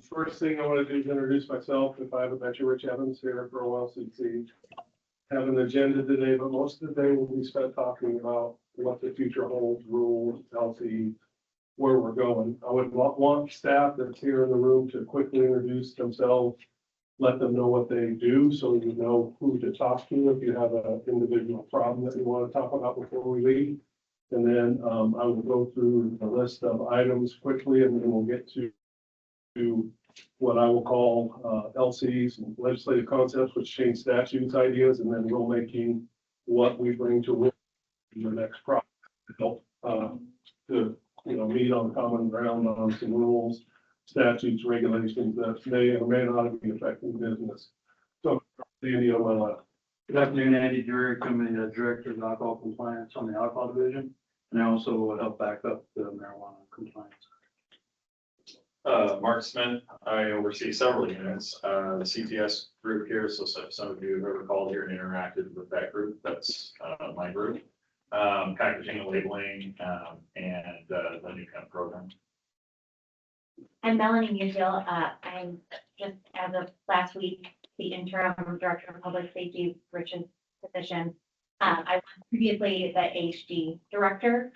First thing I want to do is introduce myself. If I haven't met you, Rich Evans here for OLCC. Have an agenda today, but most of the day will be spent talking about what the future holds, rules, LC, where we're going. I would want staff that's here in the room to quickly introduce themselves, let them know what they do, so you know who to talk to if you have an individual problem that you want to talk about before we leave. And then I will go through the list of items quickly, and then we'll get to what I will call LCs and legislative concepts, which change statutes, ideas, and then rulemaking, what we bring to rule in the next process to help to meet on common ground on some rules, statutes, regulations that may or may not be affecting business. So, Andy on my left. Good afternoon, Andy Durick. I'm the Director of Alcohol Compliance on the Alcohol Division, and I also help back up the marijuana compliance. Mark Smith, I oversee several units, the CTS group here, so some of you have ever called here and interacted with that group, that's my group. Packaging and labeling, and the new kind of program. I'm Melanie Musial. I'm just, as of last week, the interim director of public safety, Rich's position. I was previously the HD director.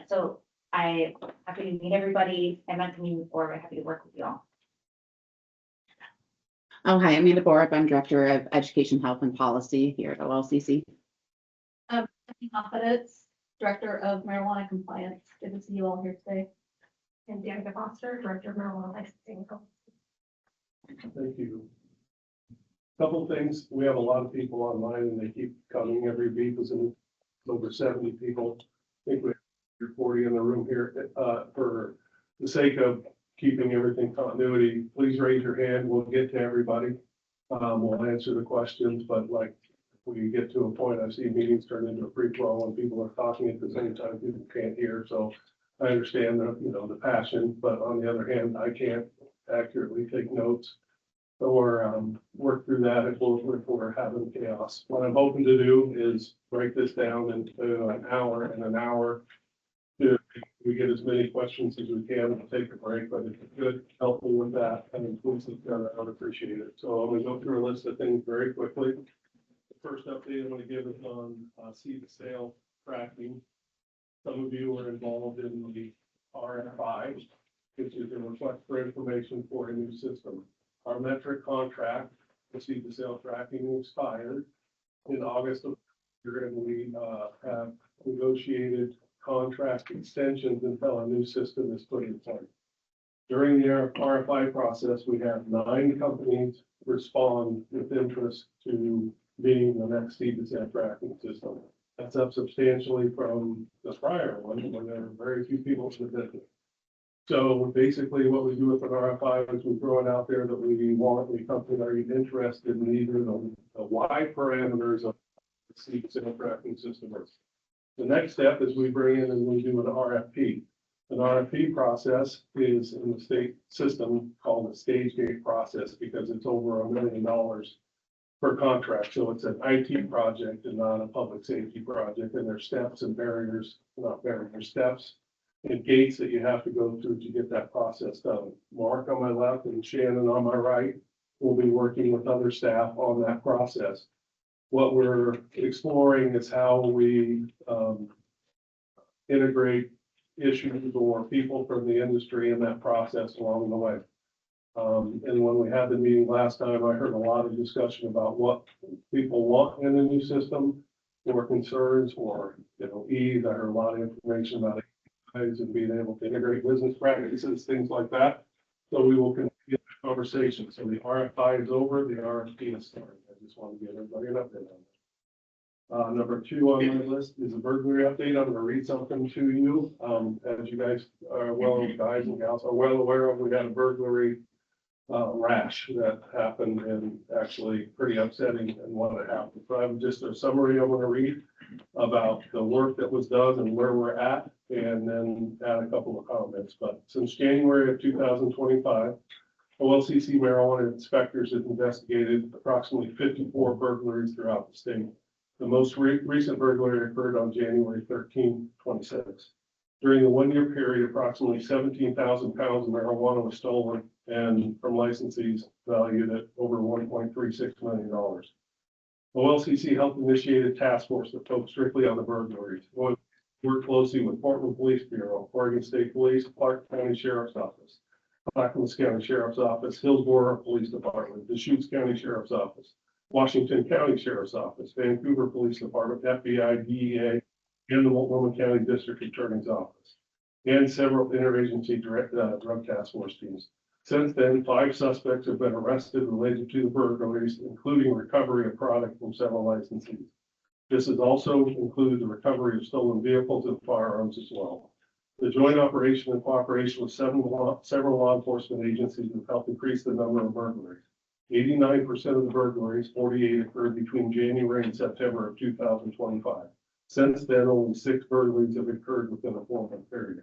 So I'm happy to meet everybody. I met the meeting before, but happy to work with you all. Oh, hi, I'm Amanda Borup. I'm Director of Education, Health, and Policy here at OLCC. Confidence, Director of Marijuana Compliance. Good to see you all here today. And Danica Foster, Director of Marijuana Licensing. Thank you. Couple things. We have a lot of people online, and they keep coming every week. There's over 70 people. I think we have 40 in the room here. For the sake of keeping everything continuity, please raise your hand. We'll get to everybody. We'll answer the questions, but like we get to a point, I've seen meetings turn into a free flow when people are talking at the same time, people can't hear. So I understand the passion, but on the other hand, I can't accurately take notes or work through that if we're having chaos. What I'm hoping to do is break this down into an hour and an hour. We get as many questions as we can and take a break, but if you're good, helpful with that, and includes it, I would appreciate it. So I'm gonna go through a list of things very quickly. The first update I'm gonna give is on seed to sale tracking. Some of you are involved in the RFI, which is a request for information for a new system. Our metric contract, the seed to sale tracking, expired in August of the year, and we have negotiated contract extensions until a new system is put in place. During the RFI process, we had 9 companies respond with interest to being the next seed to sale tracking system. That's up substantially from the prior one, when there were very few people submitted. So basically what we do with an RFI is we throw it out there that we want, the companies are interested in either the wide parameters of the seed to sale tracking system. The next step is we bring in and we do an RFP. An RFP process is in the state system called a stage gate process because it's over $1 million per contract. So it's an IT project and not a public safety project. And there's steps and barriers, not barriers, steps and gates that you have to go through to get that process done. Mark on my left and Shannon on my right will be working with other staff on that process. What we're exploring is how we integrate issues or people from the industry in that process along the way. And when we had the meeting last time, I heard a lot of discussion about what people want in the new system, or concerns, or ease. I heard a lot of information about APIs and being able to integrate business practices, things like that. So we will continue the conversation. So the RFI is over, the RFP is started. I just want to give everybody an update on that. Number 2 on my list is a burglary update. I'm going to read something to you. As you guys are guys and gals are well aware of, we had a burglary rash that happened, and actually pretty upsetting and what had happened. So I have just a summary I'm going to read about the work that was done and where we're at, and then add a couple of comments. But since January of 2025, OLCC marijuana inspectors have investigated approximately 54 burglaries throughout the state. The most recent burglary occurred on January 13, 26. During the 1 year period, approximately 17,000 pounds of marijuana was stolen and from licensees valued at over $1.36 million. OLCC helped initiate a task force that focused strictly on the burglaries. Worked closely with Portland Police Bureau, Oregon State Police, Clark County Sheriff's Office, Clackamas County Sheriff's Office, Hillsborough Police Department, Deschutes County Sheriff's Office, Washington County Sheriff's Office, Vancouver Police Department, FBI, DEA, and the Multnomah County District Attorney's Office, and several interagency drug task force teams. Since then, 5 suspects have been arrested related to the burglaries, including recovery of product from several licensees. This has also included the recovery of stolen vehicles and firearms as well. The joint operation and cooperation with several law enforcement agencies have helped increase the number of burglaries. 89% of the burglaries, 48, occurred between January and September of 2025. Since then, only 6 burglaries have occurred within a 4-month period.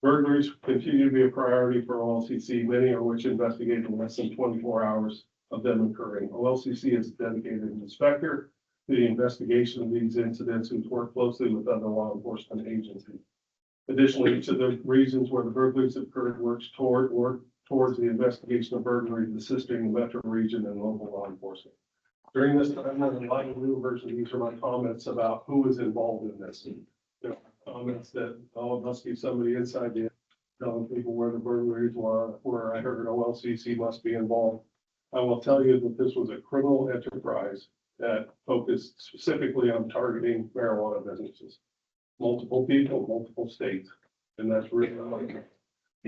Burglaries continue to be a priority for OLCC, many of which investigated in less than 24 hours of them occurring. OLCC has dedicated an inspector to the investigation of these incidents who's worked closely with other law enforcement agencies. Additionally, each of the regions where the burglaries occurred works towards the investigation of burglaries, assisting the metro region and local law enforcement. During this time, I'm in line with version. These are my comments about who is involved in this. There are comments that, oh, it must be somebody inside the telling people where the burglaries were, where I heard OLCC must be involved. I will tell you that this was a criminal enterprise that focused specifically on targeting marijuana businesses. Multiple people, multiple states, and that's really important.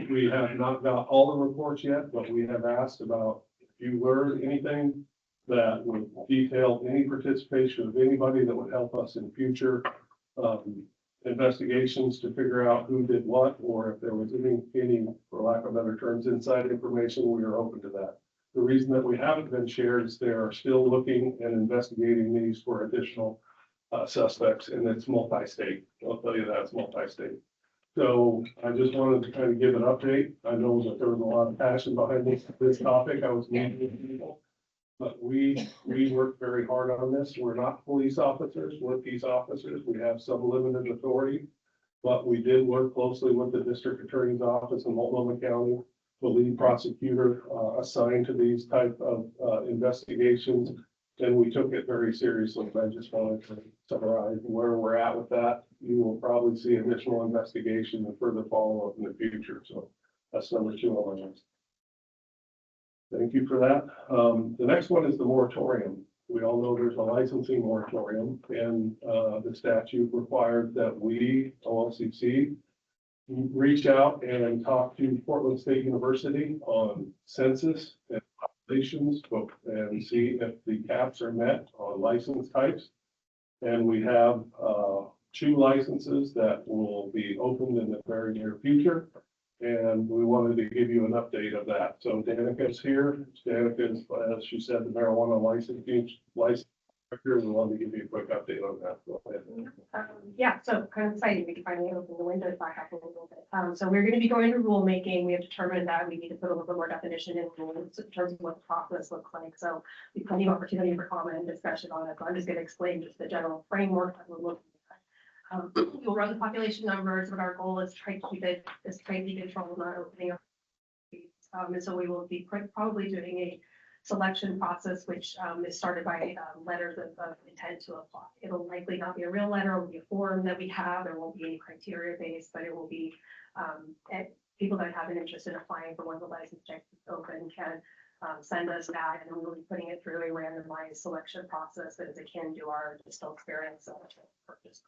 We have not got all the reports yet, but we have asked about if you learn anything that would detail any participation of anybody that would help us in future investigations to figure out who did what, or if there was any, for lack of better terms, inside information, we are open to that. The reason that we haven't been shared is they are still looking and investigating these for additional suspects, and it's multi-state. I'll tell you that it's multi-state. So I just wanted to kind of give an update. I know that there was a lot of passion behind this topic. I was meeting with people, but we worked very hard on this. We're not police officers, we're peace officers. We have some limited authority, but we did work closely with the district attorney's office in Multnomah County, the lead prosecutor assigned to these type of investigations, and we took it very seriously. I just wanted to summarize where we're at with that. You will probably see additional investigation and further follow-up in the future. So that's number 2 on my list. Thank you for that. The next one is the moratorium. We all know there's a licensing moratorium, and the statute requires that we, OLCC, reach out and talk to Portland State University on census and populations and see if the caps are met on license types. And we have 2 licenses that will be opened in the very near future. And we wanted to give you an update of that. So Danica's here. Danica is, as she said, the marijuana license director. We wanted to give you a quick update on that. Go ahead. Yeah, so kind of exciting. We can finally open the windows back up a little bit. So we're going to be going to rulemaking. We have determined that we need to put a little bit more definition in rules in terms of what the process looks like. So we have plenty of opportunity for comment and discussion on it. So I'm just going to explain just the general framework that we're looking at. We'll run the population numbers, but our goal is to try to keep it as tightly controlled, not opening up. And so we will be probably doing a selection process, which is started by letters of intent to apply. It'll likely not be a real letter, it will be a form that we have. There won't be any criteria based, but it will be people that have an interest in applying for one of the license checks open can send us that, and we'll be putting it through a randomized selection process that is akin to our distilled experience purchase.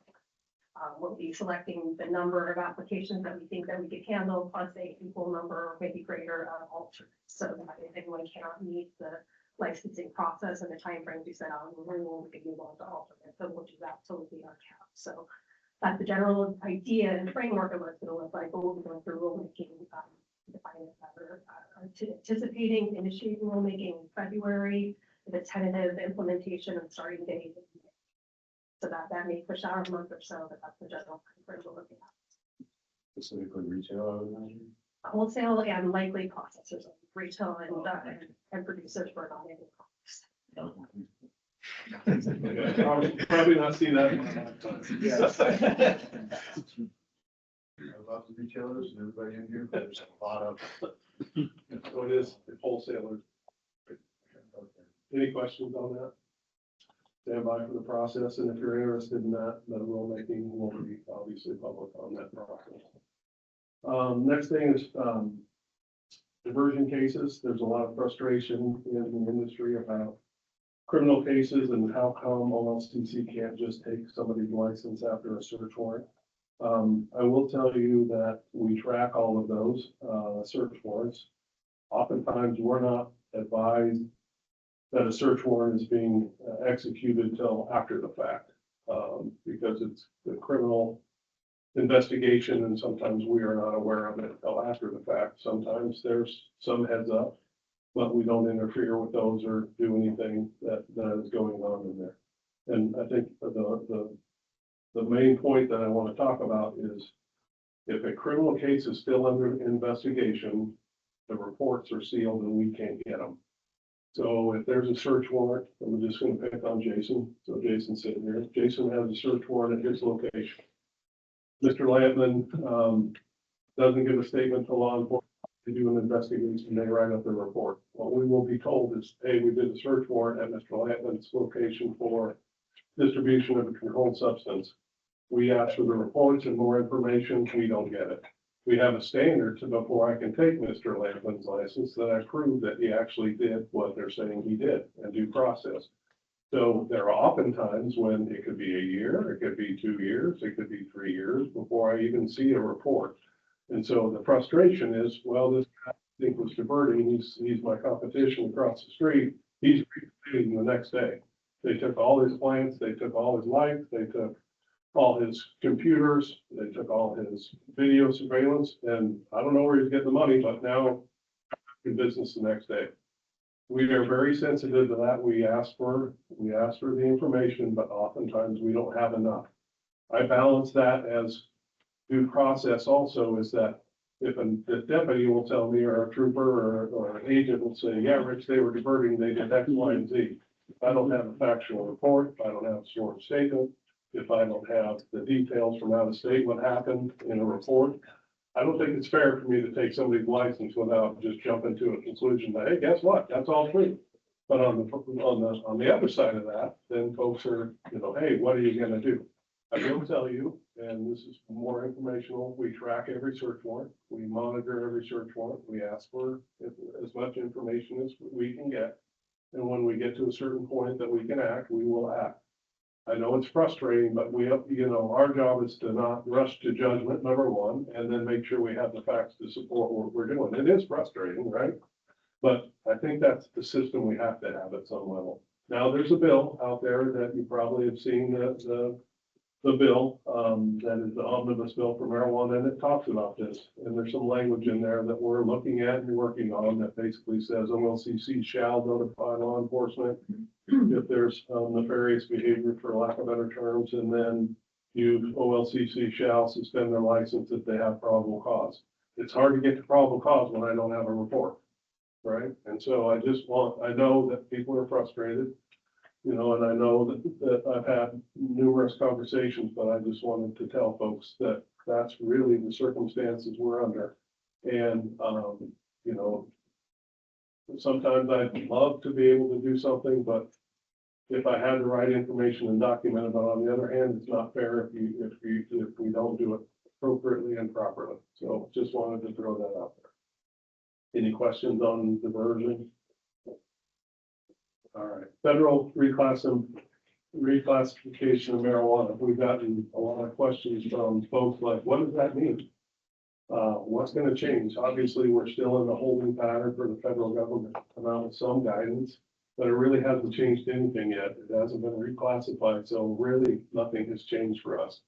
We'll be selecting the number of applications that we think that we could handle, plus a equal number or maybe greater alternates. So that if anyone cannot meet the licensing process and the timeframes we set out, we will move on to alternate. So we'll do that. So we'll be our cap. So that's the general idea and framework of what it's going to look like. But we'll be going through rulemaking, defining it better, anticipating initiating rulemaking in February, with a tentative implementation and starting date. So that may push out a month or so, but that's the general framework we're looking at. Specifically retail, I would imagine. Wholesale and likely processors, retail and producers were not in. Probably not see that. I love the retailers and everybody in here, but there's a lot of. So it is wholesalers. Any questions on that? Stand by for the process, and if you're interested in that, the rulemaking will be obviously public on that process. Next thing is, diversion cases. There's a lot of frustration in the industry about criminal cases and how come OLCC can't just take somebody's license after a search warrant. I will tell you that we track all of those, search warrants. Oftentimes, we're not advised that a search warrant is being executed until after the fact, because it's the criminal investigation, and sometimes we are not aware of it until after the fact. Sometimes there's some heads up, but we don't interfere with those or do anything that is going on in there. And I think the main point that I want to talk about is if a criminal case is still under investigation, the reports are sealed and we can't get them. So if there's a search warrant, I'm just going to pick on Jason. So Jason's sitting here. Jason has a search warrant at his location. Mr. Lampman doesn't give a statement to law enforcement to do an investigation. They write up the report. What we will be told is, hey, we did a search warrant at Mr. Lampman's location for distribution of a controlled substance. We ask for the reports and more information. We don't get it. We have a standard to before I can take Mr. Lampman's license that I prove that he actually did what they're saying he did and due process. So there are often times when it could be a year, it could be 2 years, it could be 3 years before I even see a report. And so the frustration is, well, this guy I think was diverting. He's my competition across the street. He's repaid the next day. They took all his plants, they took all his lights, they took all his computers, they took all his video surveillance, and I don't know where he's getting the money, but now in business the next day. We are very sensitive to that. We ask for the information, but oftentimes we don't have enough. I balance that as due process also is that if the deputy will tell me, or a trooper or an agent will say, yeah, Rich, they were diverting, they did X, Y, and Z. If I don't have a factual report, if I don't have a sworn statement, if I don't have the details from out of state, what happened in a report, I don't think it's fair for me to take somebody's license without just jumping to a conclusion that, hey, guess what? That's all true. But on the other side of that, then folks are, hey, what are you gonna do? I will tell you, and this is more informational, we track every search warrant, we monitor every search warrant, we ask for as much information as we can get. And when we get to a certain point that we can act, we will act. I know it's frustrating, but our job is to not rush to judgment, number one, and then make sure we have the facts to support what we're doing. It is frustrating, right? But I think that's the system we have to have at some level. Now, there's a bill out there that you probably have seen, the bill, that is the omnibus bill for marijuana, and it talks about this. And there's some language in there that we're looking at and working on that basically says OLCC shall notify law enforcement if there's nefarious behavior, for lack of better terms, and then OLCC shall suspend their license if they have probable cause. It's hard to get to probable cause when I don't have a report, right? And so I know that people are frustrated, and I know that I've had numerous conversations, but I just wanted to tell folks that that's really the circumstances we're under. And, sometimes I'd love to be able to do something, but if I had the right information and document it, but on the other hand, it's not fair if we don't do it appropriately and properly. So just wanted to throw that out there. Any questions on diversion? All right, federal reclassification of marijuana. We've gotten a lot of questions from folks like, what does that mean? What's going to change? Obviously, we're still in the holding pattern for the federal government to come out with some guidance, but it really hasn't changed anything yet. It hasn't been reclassified, so really nothing has changed for us.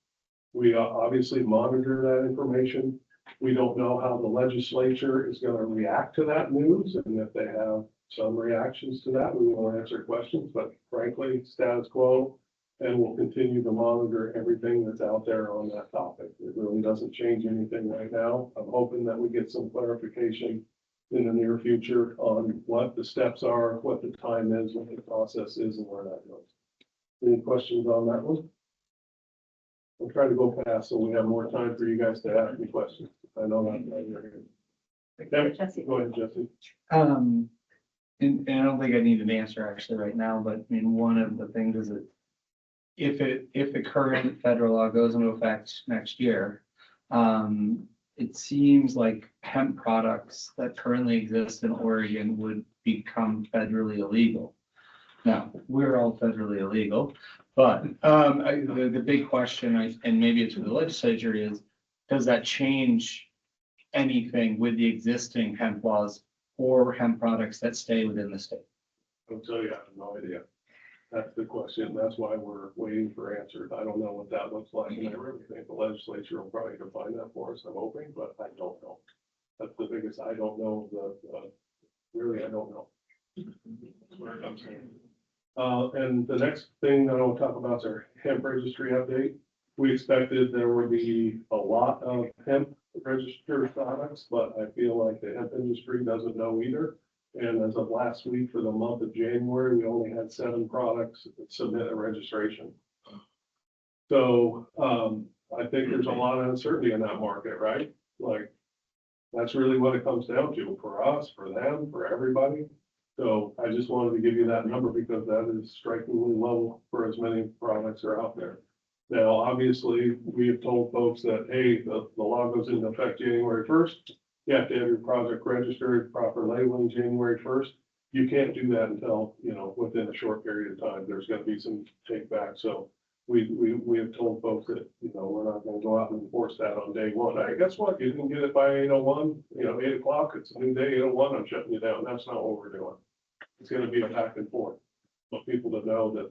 We obviously monitor that information. We don't know how the legislature is going to react to that news, and if they have some reactions to that, we will answer questions, but frankly, status quo, and we'll continue to monitor everything that's out there on that topic. It really doesn't change anything right now. I'm hoping that we get some clarification in the near future on what the steps are, what the time is, what the process is, and where that goes. Any questions on that one? I'm trying to go fast so we have more time for you guys to ask me questions. I know that. Okay, Jesse. go ahead, Jesse. And I don't think I need an answer actually right now, but I mean, one of the things is that if the current federal law goes into effect next year, it seems like hemp products that currently exist in Oregon would become federally illegal. Now, we're all federally illegal, but, the big question, and maybe it's for the legislature is, does that change anything with the existing hemp laws or hemp products that stay within the state? I'll tell you, I have no idea. That's the question. That's why we're waiting for answers. I don't know what that looks like, and I really think the legislature will probably define that for us. I'm hoping, but I don't know. That's the biggest, I don't know, really, I don't know. That's where it comes in. And the next thing that I want to talk about is our hemp registry update. We expected there would be a lot of hemp registered products, but I feel like the hemp industry doesn't know either. And as of last week, for the month of January, we only had 7 products submit a registration. So, I think there's a lot of uncertainty in that market, right? Like, that's really what it comes down to for us, for them, for everybody. So I just wanted to give you that number because that is strikingly low for as many products are out there. Now, obviously, we have told folks that, hey, the law goes into effect January 1st. You have to have your project registered, proper labeling January 1st. You can't do that until, within a short period of time. There's gonna be some take back. So we have told folks that, we're not gonna go out and enforce that on day one. Hey, guess what? You didn't get it by 8:01, 8 o'clock. It's a new day, 8:01, I'm shutting you down. That's not what we're doing. It's gonna be a back and forth. For people to know that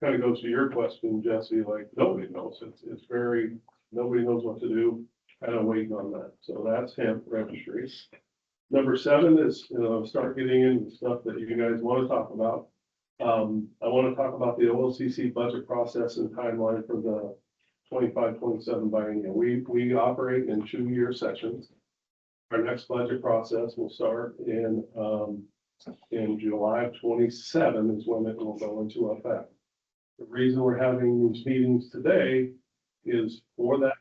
kind of goes to your question, Jesse, like nobody knows. It's very, nobody knows what to do. Kind of waiting on that. So that's hemp registries. Number 7 is, start getting into stuff that you guys want to talk about. I want to talk about the OLCC budget process and timeline for the 25-27 biennial. We operate in 2-year sessions. Our next budget process will start in July of 27 is when it will go into effect. The reason we're having these meetings today is for that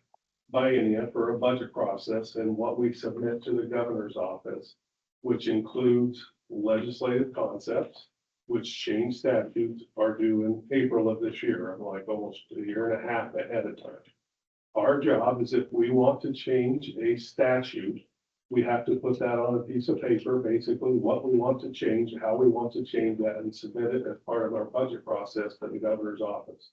biennia, for a budget process and what we submit to the governor's office, which includes legislative concepts, which change statutes are due in April of this year. I'm like almost a year and a half ahead of time. Our job is if we want to change a statute, we have to put that on a piece of paper, basically what we want to change, how we want to change that, and submit it as part of our budget process to the governor's office.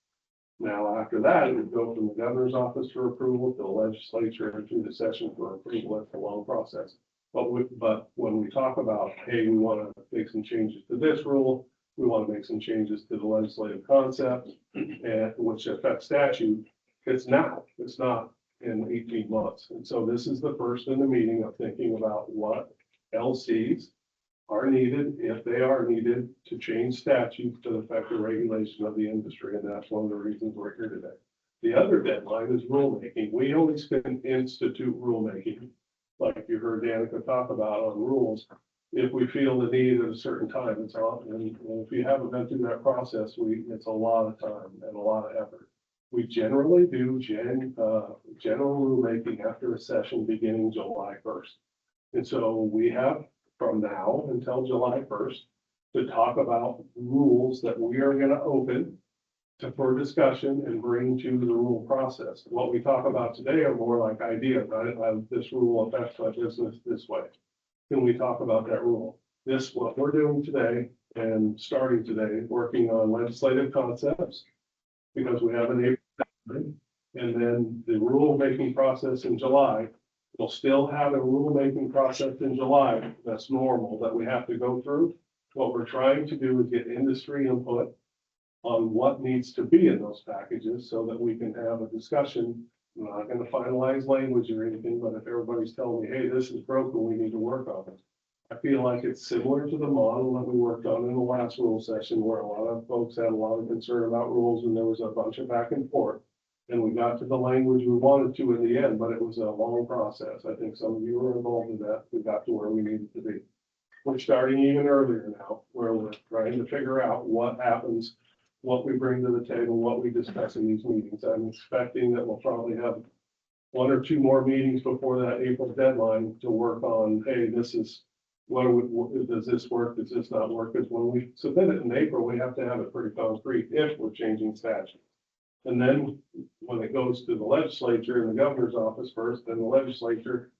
Now, after that, it would go from the governor's office for approval to the legislature and through the session for approval. It's a long process. But when we talk about, hey, we want to make some changes to this rule, we want to make some changes to the legislative concept, and which affects statute, it's now. It's not in 18 months. And so this is the first in the meeting of thinking about what LCs are needed, if they are needed, to change statutes to affect the regulation of the industry. And that's one of the reasons we're here today. The other deadline is rulemaking. We always can institute rulemaking, like you heard Danica talk about on rules. If we feel the need at a certain time, it's on. And if you haven't been through that process, it's a lot of time and a lot of effort. We generally do general rulemaking after a session beginning July 1st. And so we have from now until July 1st to talk about rules that we are going to open for discussion and bring to the rule process. What we talk about today are more like ideas. This rule affects my business this way. Can we talk about that rule? This, what we're doing today and starting today, working on legislative concepts, because we have an April, and then the rulemaking process in July. We'll still have a rulemaking process in July. That's normal that we have to go through. What we're trying to do is get industry input on what needs to be in those packages so that we can have a discussion. I'm not going to finalize language or anything, but if everybody's telling me, hey, this is broken, we need to work on it. I feel like it's similar to the model that we worked on in the last rule session where a lot of folks had a lot of concern about rules and there was a bunch of back and forth. And we got to the language we wanted to in the end, but it was a long process. I think some of you were involved in that. We got to where we needed to be. We're starting even earlier now, where we're trying to figure out what happens what we bring to the table, what we discuss in these meetings. I'm expecting that we'll probably have one or two more meetings before that April deadline to work on, hey, this is, does this work, does this not work? Because when we submit it in April, we have to have it pretty concrete if we're changing statute. And then when it goes to the legislature and the governor's office first, then the legislature,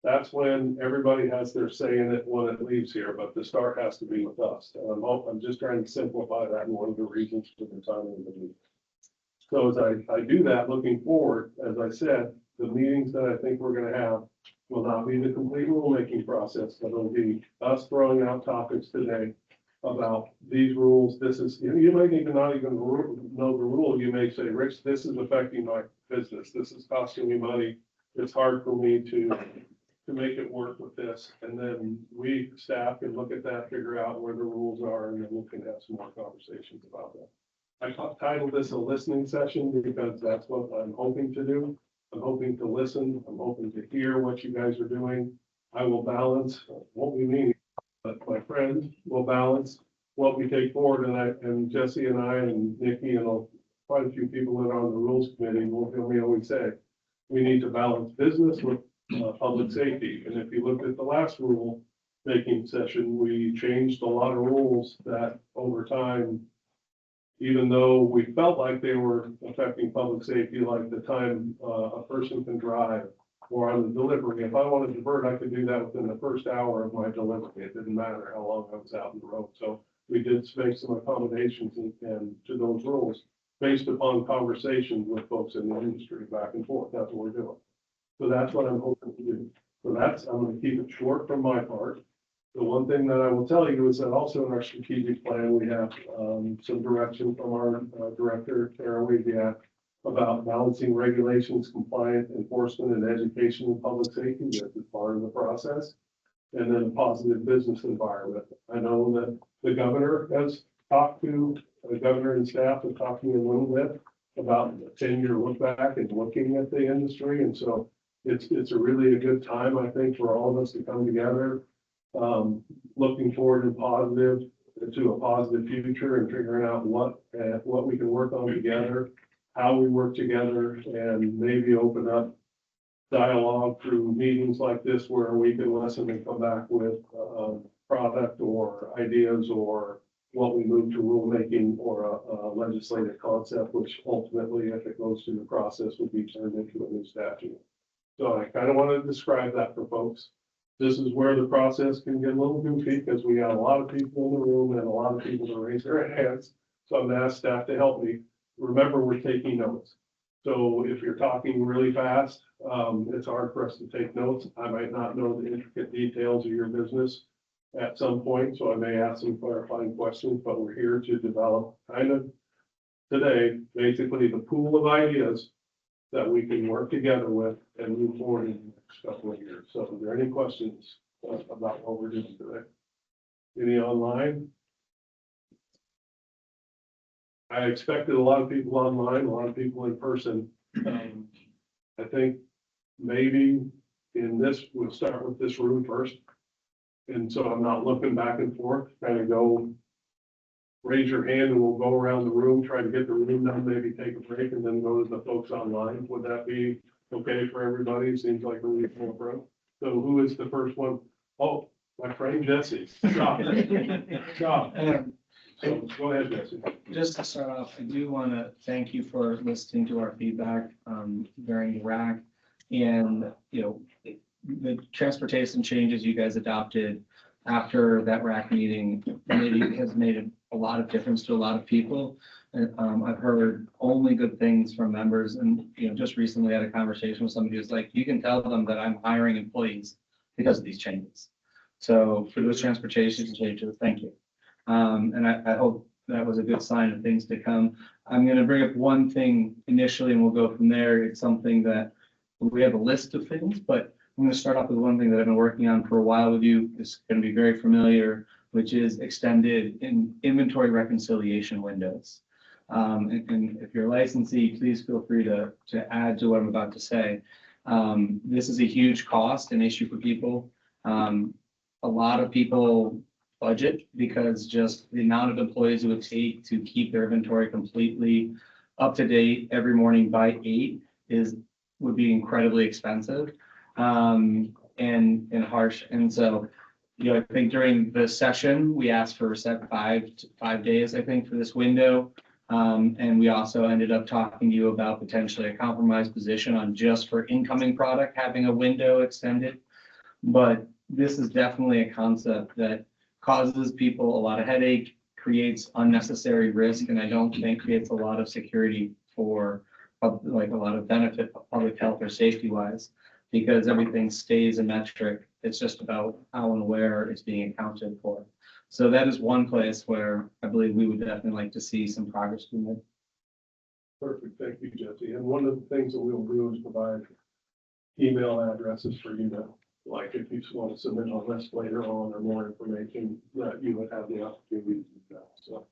that's when everybody has their say in it when it leaves here, but the start has to be with us. And I'm just trying to simplify that, and one of the reasons for the timing of the meeting. So as I do that, looking forward, as I said, the meetings that I think we're gonna have will not be the complete rulemaking process, but it'll be us throwing out topics today about these rules. This is, you may even not even know the rule. You may say, Rich, this is affecting my business. This is costing me money. It's hard for me to make it work with this. And then we, staff, can look at that, figure out where the rules are, and then we can have some more conversations about that. I titled this a listening session because that's what I'm hoping to do. I'm hoping to listen. I'm hoping to hear what you guys are doing. I will balance, won't be me, but my friend will balance what we take forward. And Jesse and I and Nikki and quite a few people that are on the rules committee will hear me always say, we need to balance business with public safety. And if you looked at the last rule making session, we changed a lot of rules that over time, even though we felt like they were affecting public safety, like the time a person can drive or on the delivery. If I wanted to divert, I could do that within the first hour of my delivery. It didn't matter how long I was out on the road. So we did make some accommodations and to those rules based upon conversations with folks in the industry back and forth. That's what we're doing. So that's what I'm hoping to do. So I'm going to keep it short from my part. The one thing that I will tell you is that also in our strategic plan, we have some direction from our director, Tara Weaviak, about balancing regulations, compliance, enforcement, and education in public safety. That is part of the process. And then a positive business environment. I know that the governor has talked to, the governor and staff have talked to me a little bit about a 10-year look back and looking at the industry. And so it's a really a good time, I think, for all of us to come together. Looking forward to a positive future and figuring out what we can work on together, how we work together, and maybe open up dialogue through meetings like this where we can listen and come back with product or ideas or what we move to rulemaking or a legislative concept, which ultimately, if it goes through the process, would be turned into a new statute. So I kind of want to describe that for folks. This is where the process can get a little goofy because we got a lot of people in the room and a lot of people to raise their hands. So I'm gonna ask staff to help me. Remember, we're taking notes. So if you're talking really fast, it's hard for us to take notes. I might not know the intricate details of your business at some point, so I may ask some clarifying questions, but we're here to develop kind of today, basically the pool of ideas that we can work together with and move forward in the next couple of years. So are there any questions about what we're doing today? Any online? I expected a lot of people online, a lot of people in person. I think maybe in this, we'll start with this room first. And so I'm not looking back and forth, kind of go raise your hand and we'll go around the room, try to get the room done, maybe take a break and then go to the folks online. Would that be okay for everybody? Seems like a reasonable approach. So who is the first one? Oh, my friend Jesse. Stop. Stop. So go ahead, Jesse. Just to start off, I do want to thank you for listening to our feedback during the RAC. And, the transportation changes you guys adopted after that RAC meeting has made a lot of difference to a lot of people. And I've heard only good things from members and, just recently had a conversation with somebody who's like, you can tell them that I'm hiring employees because of these changes. So for those transportation changes, thank you. And I hope that was a good sign of things to come. I'm going to bring up one thing initially and we'll go from there. It's something that we have a list of things, but I'm going to start off with one thing that I've been working on for a while with you. It's going to be very familiar, which is extended inventory reconciliation windows. And if you're a licensee, please feel free to add to what I'm about to say. This is a huge cost and issue for people. A lot of people budget because just the amount of employees it would take to keep their inventory completely up to date every morning by 8 would be incredibly expensive, and harsh. And so, I think during the session, we asked for set 5 days, I think, for this window. And we also ended up talking to you about potentially a compromise position on just for incoming product, having a window extended. But this is definitely a concept that causes people a lot of headache, creates unnecessary risk, and I don't think creates a lot of security for, like, a lot of benefit for public health or safety wise, because everything stays a metric. It's just about how and where it's being accounted for. So that is one place where I believe we would definitely like to see some progress be made. Perfect, thank you, Jesse. And one of the things that we'll do is provide email addresses for you to, like, if you just want to submit a list later on or more information, that you would have the opportunity to do that. So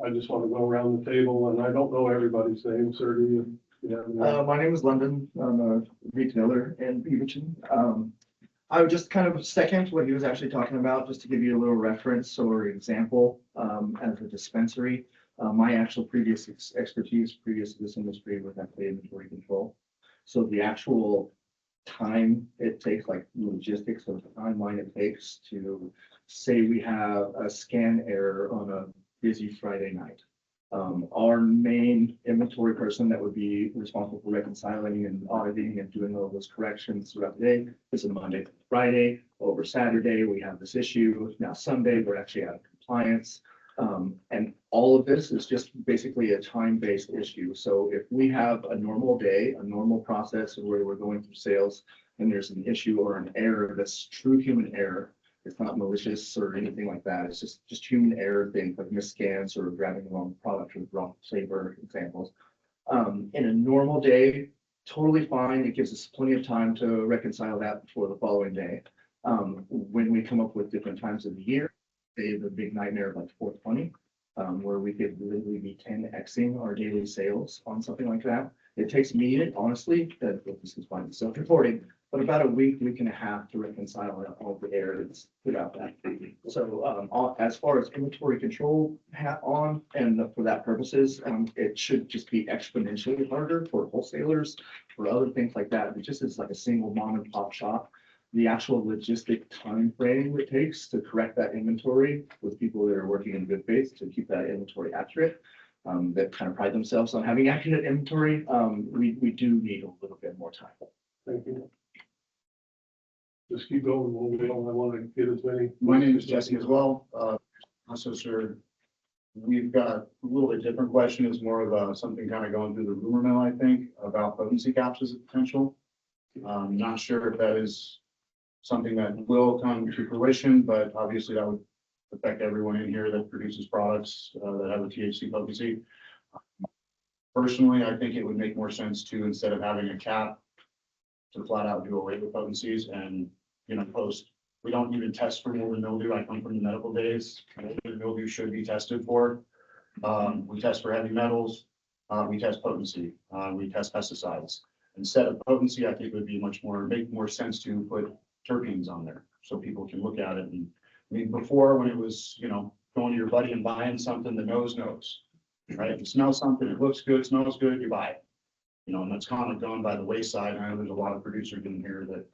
I just want to go around the table, and I don't know everybody's name, sir, do you? Yeah. My name is London. I'm a retailer in Beaverton. I would just kind of second what he was actually talking about, just to give you a little reference or example, as a dispensary. My actual previous expertise, previous to this industry, was actually inventory control. So the actual time it takes, like logistics of the timeline it takes to say we have a scan error on a busy Friday night. Our main inventory person that would be responsible for reconciling and auditing and doing all those corrections throughout the day is a Monday to Friday. Over Saturday, we have this issue. Now Sunday, we're actually out of compliance. And all of this is just basically a time-based issue. So if we have a normal day, a normal process where we're going through sales and there's an issue or an error that's true human error, it's not malicious or anything like that. It's just human error things like misscans or grabbing the wrong product or the wrong flavor examples. In a normal day, totally fine. It gives us plenty of time to reconcile that before the following day. When we come up with different times of the year, they have a big nightmare of like 420, where we could literally be 10xing our daily sales on something like that. It takes me, honestly, that this is fine, self-reporting, but about a week and a half to reconcile all the errors without that. So as far as inventory control hat on, and for that purposes, it should just be exponentially harder for wholesalers, for other things like that. It just is like a single mom and pop shop. The actual logistic time frame it takes to correct that inventory with people that are working in good faith to keep that inventory accurate, that kind of pride themselves on having accurate inventory, we do need a little bit more time. Thank you. Just keep going, I want to get as many. My name is Jesse as well. Also, sir, we've got a little bit different question. It's more of something kind of going through the rumor mill, I think, about potency caps as a potential. Not sure if that is something that will come to fruition, but obviously that would affect everyone in here that produces products that have a THC potency. Personally, I think it would make more sense to, instead of having a cap, to flat out do away with potencies and, we don't even test for mold and mildew. I come from the medical days. Mold and mildew should be tested for. We test for heavy metals. We test potency. We test pesticides. Instead of potency, I think it would be make more sense to put terpenes on there so people can look at it. And I mean, before, when it was, going to your buddy and buying something, the nose knows, right? If you smell something, it looks good, smells good, you buy it. And that's kind of gone by the wayside. I know there's a lot of producers in here that,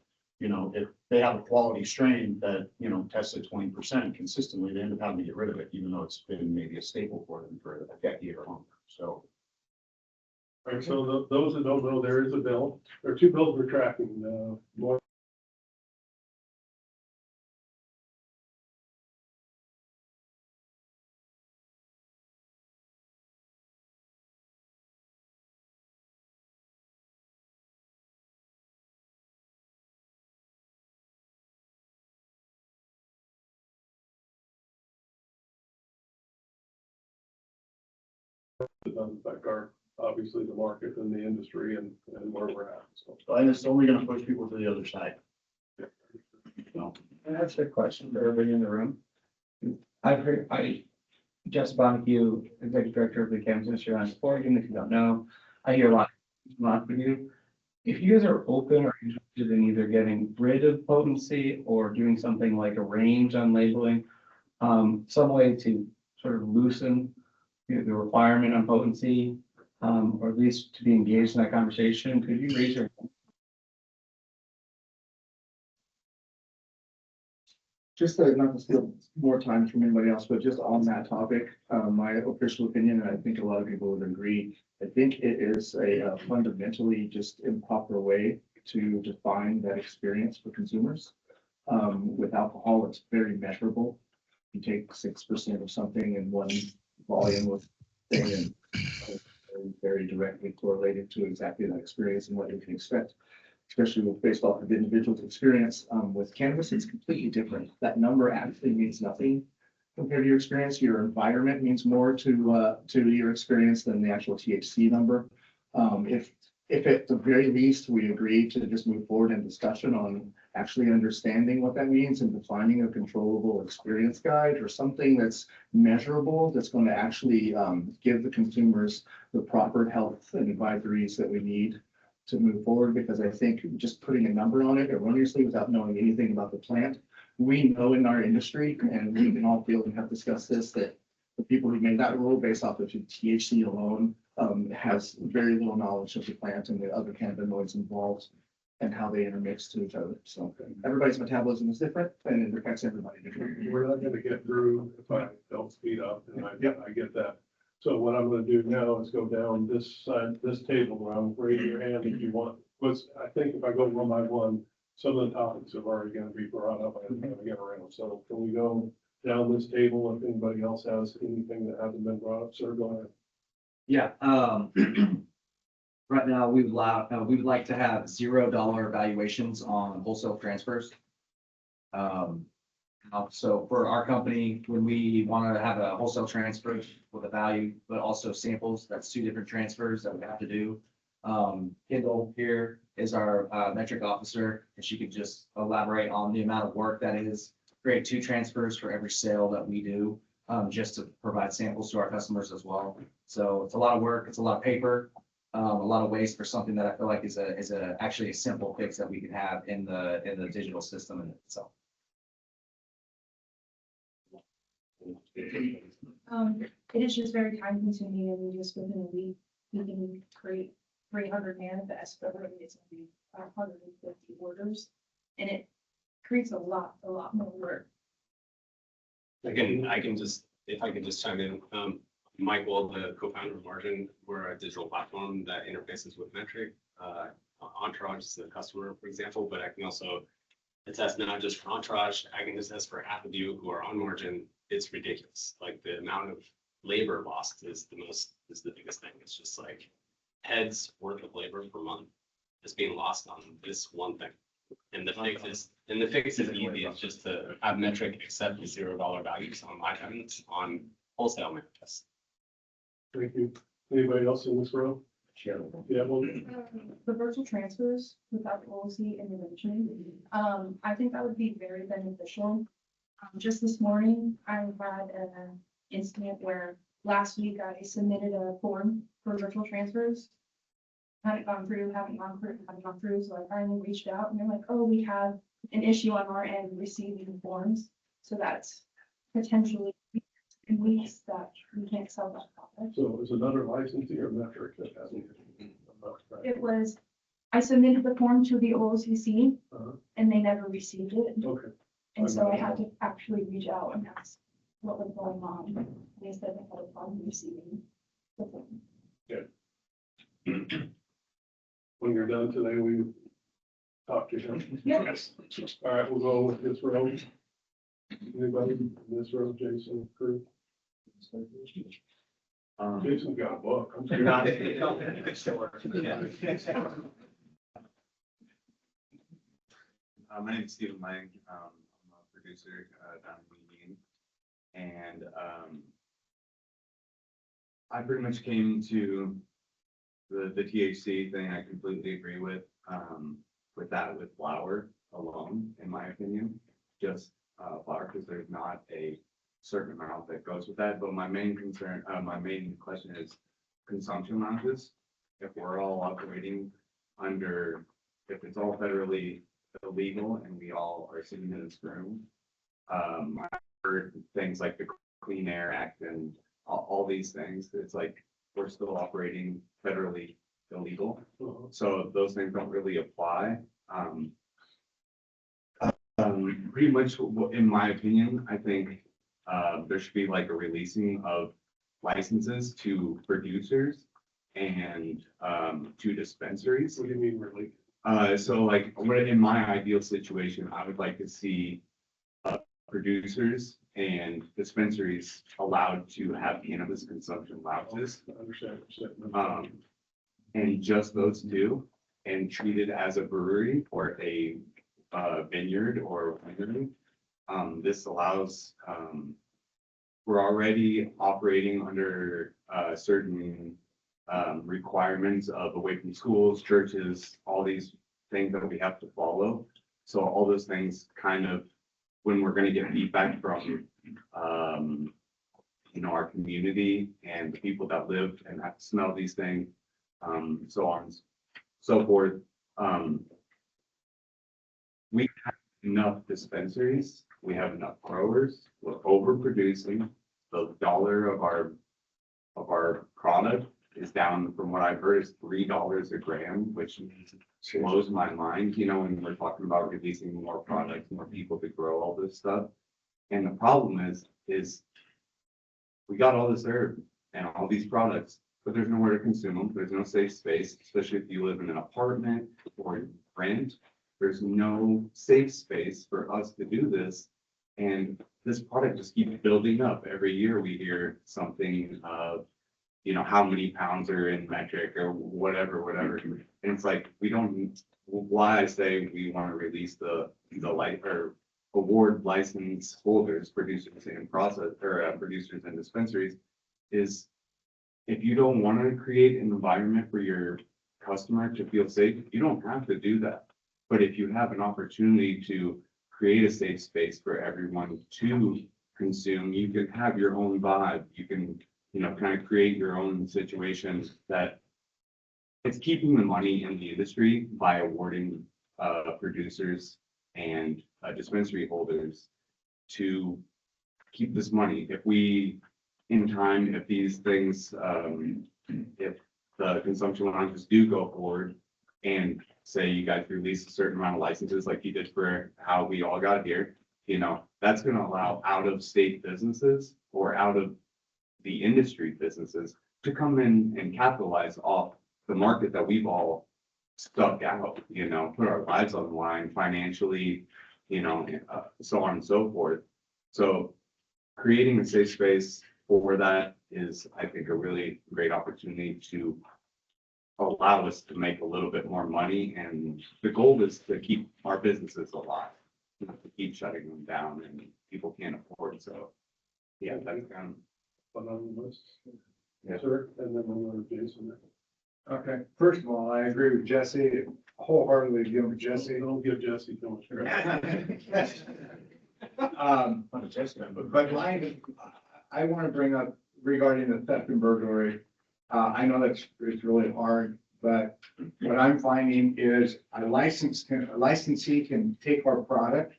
if they have a quality strain that, tests at 20% consistently, they end up having to get rid of it, even though it's been maybe a staple for them for a decade or longer. So. Right, so those that don't know, there is a bill. There are two bills we're tracking. One that doesn't affect obviously the market and the industry and where we're at. So And it's only going to push people to the other side. And that's a question for everybody in the room. Jess Bonacue, Executive Director of the Cannabis Industry Alliance of Oregon, if you don't know, I hear a lot from you. If you guys are open or interested in either getting rid of potency or doing something like a range on labeling, some way to sort of loosen the requirement on potency, or at least to be engaged in that conversation, could you raise your? Just not to steal more time from anybody else, but just on that topic, my official opinion, and I think a lot of people would agree, I think it is a fundamentally just improper way to define that experience for consumers. With alcohol, it's very measurable. You take 6% of something in one volume of thing and very directly correlated to exactly that experience and what you can expect, especially with based off of the individual's experience. With cannabis, it's completely different. That number actually means nothing compared to your experience. Your environment means more to your experience than the actual THC number. If at the very least we agree to just move forward in discussion on actually understanding what that means and defining a controllable experience guide or something that's measurable, that's going to actually give the consumers the proper health and advisories that we need to move forward, because I think just putting a number on it erroneously without knowing anything about the plant, we know in our industry, and we can all feel and have discussed this, that the people who made that rule based off of THC alone has very little knowledge of the plant and the other cannabinoids involved and how they intermix to each other. So everybody's metabolism is different and it affects everybody differently. We're not gonna get through if I don't speed up, and I get that. So what I'm gonna do now is go down this side, this table around, raise your hand if you want. I think if I go one by one, some of the topics have already gonna be brought up, I'm gonna get around. So can we go down this table if anybody else has anything that hasn't been brought up? Sir, go ahead. Yeah, right now, we would like to have $0 valuations on wholesale transfers. So for our company, when we want to have a wholesale transfer with a value, but also samples, that's two different transfers that we have to do. Kendall here is our metric officer, and she could just elaborate on the amount of work that is, create two transfers for every sale that we do, just to provide samples to our customers as well. So it's a lot of work, it's a lot of paper, a lot of waste for something that I feel like is actually a simple fix that we can have in the digital system in itself. It is just very time consuming, and we just within a week, we can create 300 manifests, but really it's gonna be 550 orders. And it creates a lot more work. I can just, if I could just chime in, Michael, the co-founder of Margin, we're a digital platform that interfaces with Metric. Entourage is the customer, for example, but I can also attest not just for Entourage, I can attest for half of you who are on Margin. It's ridiculous. Like the amount of labor lost is the biggest thing. It's just like heads worth of labor per month is being lost on this one thing. And the fix is easy. It's just to have Metric accept the $0 values on my payments on wholesale manifests. Thank you. Anybody else in this room? Yeah, well, The virtual transfers without policy intervention, I think that would be very beneficial. Just this morning, I had an incident where last week I submitted a form for virtual transfers. Haven't gone through, so I finally reached out and they're like, oh, we have an issue on our end receiving forms. So that's potentially in weeks that we can't sell that product. so it was another licensee or metric that hasn't. It was, I submitted the form to the OLCC and they never received it. Okay. And so I had to actually reach out and ask what was going on. They said they had a problem receiving the form. When you're done today, we talk to him. Yes. All right, we'll go with this row. Anybody in this row, Jason, crew? Jason's got a book. I'm sorry. My name is Stephen Lang. I'm a producer down in Union. And I pretty much came to the THC thing. I completely agree with flour alone, in my opinion, just flour, because there's not a certain amount that goes with that. But my main concern, my main question is consumption ounces. If we're all operating under, if it's all federally illegal and we all are sitting in this room, I for things like the Clean Air Act and all these things. It's like, we're still operating federally illegal. So those things don't really apply. Pretty much, in my opinion, I think, there should be like a releasing of licenses to producers and, to dispensaries. What do you mean, really? So like, in my ideal situation, I would like to see, producers and dispensaries allowed to have cannabis consumption lounges. I understand. And just those two, and treated as a brewery or a vineyard or winery. This allows, we're already operating under certain requirements of away from schools, churches, all these things that we have to follow. So all those things kind of, when we're gonna get feedback from, our community and the people that live and have to smell these things, so on and so forth. We have enough dispensaries, we have enough growers, we're overproducing. The dollar of our product is down, from what I've heard, is $3 a gram, which blows my mind, when we're talking about releasing more products, more people to grow all this stuff. And the problem is we got all this herb and all these products, but there's nowhere to consume them. There's no safe space, especially if you live in an apartment or rent. There's no safe space for us to do this. And this product just keeps building up. Every year we hear something of, how many pounds are in metric or whatever. And it's like, why I say we want to release the light or award license holders, producers and producers and dispensaries, is if you don't want to create an environment for your customer to feel safe, you don't have to do that. But if you have an opportunity to create a safe space for everyone to consume, you can have your own vibe. You can, kind of create your own situation that it's keeping the money in the industry by awarding producers and dispensary holders to keep this money. If we, in time, if these things, if the consumption lounges do go forward and say you guys release a certain amount of licenses like you did for how we all got here, that's going to allow out of state businesses or out of the industry businesses to come in and capitalize off the market that we've all stuck out, put our lives on the line financially, so on and so forth. So creating a safe space for that is, I think, a really great opportunity to allow us to make a little bit more money. And the goal is to keep our businesses alive, not to keep shutting them down and people can't afford. So, yeah, that's kind of. But on the list. Yeah. Sir, and then we'll go to Jason. Okay, first of all, I agree with Jesse, wholeheartedly agree with Jesse. Don't give Jesse too much credit. But mine, I want to bring up regarding the theft and burglary. I know it's really hard, but what I'm finding is a licensee can take our product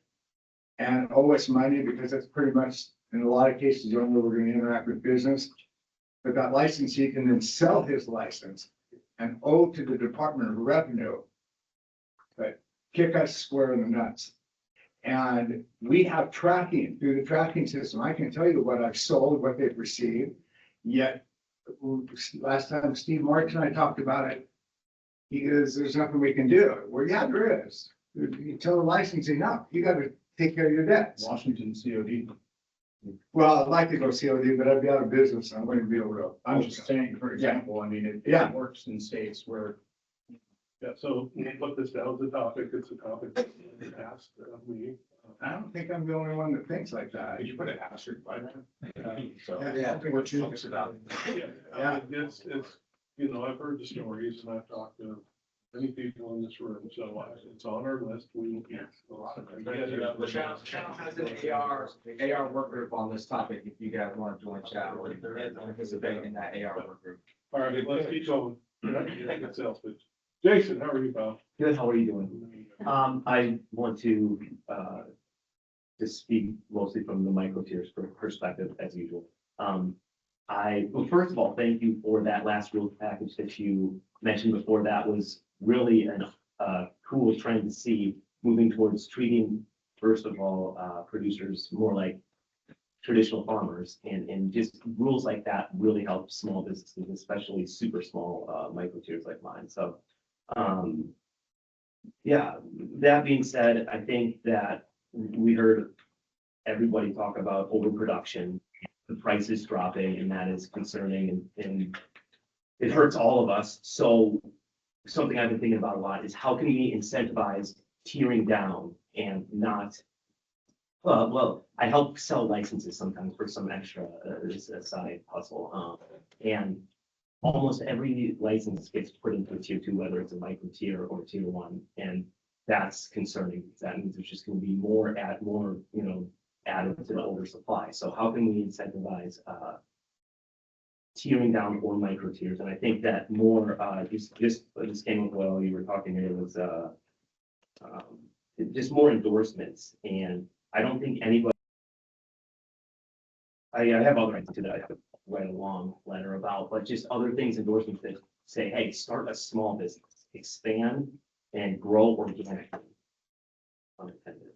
and owe us money because that's pretty much, in a lot of cases, the only way we're going to interact with business. But that licensee can then sell his license and owe to the Department of Revenue, but kick us square in the nuts. And we have tracking through the tracking system. I can tell you what I've sold, what they've received. Yet last time Steve Marks and I talked about it, he goes, there's nothing we can do. Well, yeah, there is. You tell the licensing, no, you got to take care of your debts. Washington COD. Well, I'd like to go COD, but I'd be out of business. I wouldn't be able to. I'm just saying, for example, I mean, Yeah. it works in states where. Yeah, so we'll put this down as a topic. It's a topic that asked me. I don't think I'm the only one that thinks like that. Could you put an asterisk by that? So. Yeah. What you about? Yeah, it's, I've heard the stories and I've talked to many people in this room, so it's on our list. We will get a lot of. The channel has an AR work group on this topic, if you guys want to join chat or participate in that AR work group. All right, let's keep going. It's selfish. Jason, how are you, pal? Good, how are you doing? I want to to speak mostly from the micro tiers perspective as usual. Well, first of all, thank you for that last rules package that you mentioned before. That was really a cool trend to see moving towards treating, first of all, producers more like traditional farmers, and just rules like that really help small businesses, especially super small, micro tiers like mine. So, yeah, that being said, I think that we heard everybody talk about overproduction, the prices dropping, and that is concerning, and it hurts all of us. So something I've been thinking about a lot is how can we incentivize tearing down and not, well, I help sell licenses sometimes for some extra, side hustle. And almost every license gets put into a tier 2, whether it's a micro tier or tier 1. And that's concerning, because that means there's just gonna be more, added to the oversupply. So how can we incentivize, tearing down or micro tiers? And I think that more, this came up while you were talking here, was, just more endorsements. And I don't think anybody, I have other things that I have to write a long letter about, but just other things, endorsements that say, hey, start a small business, expand and grow organically. Unintended.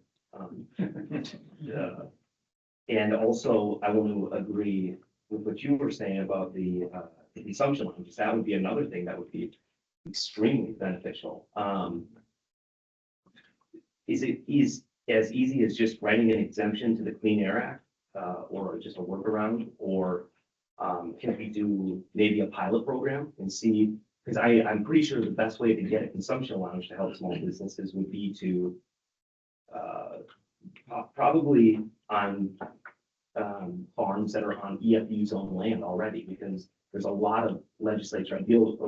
Yeah. And also, I want to agree with what you were saying about the consumption lounges. That would be another thing that would be extremely beneficial. Is it as easy as just writing an exemption to the Clean Air Act, or just a workaround, or can we do maybe a pilot program and see? Because I'm pretty sure the best way to get a consumption lounge to help small businesses would be to probably on farms that are on EFU zone land already, because there's a lot of legislature. I deal with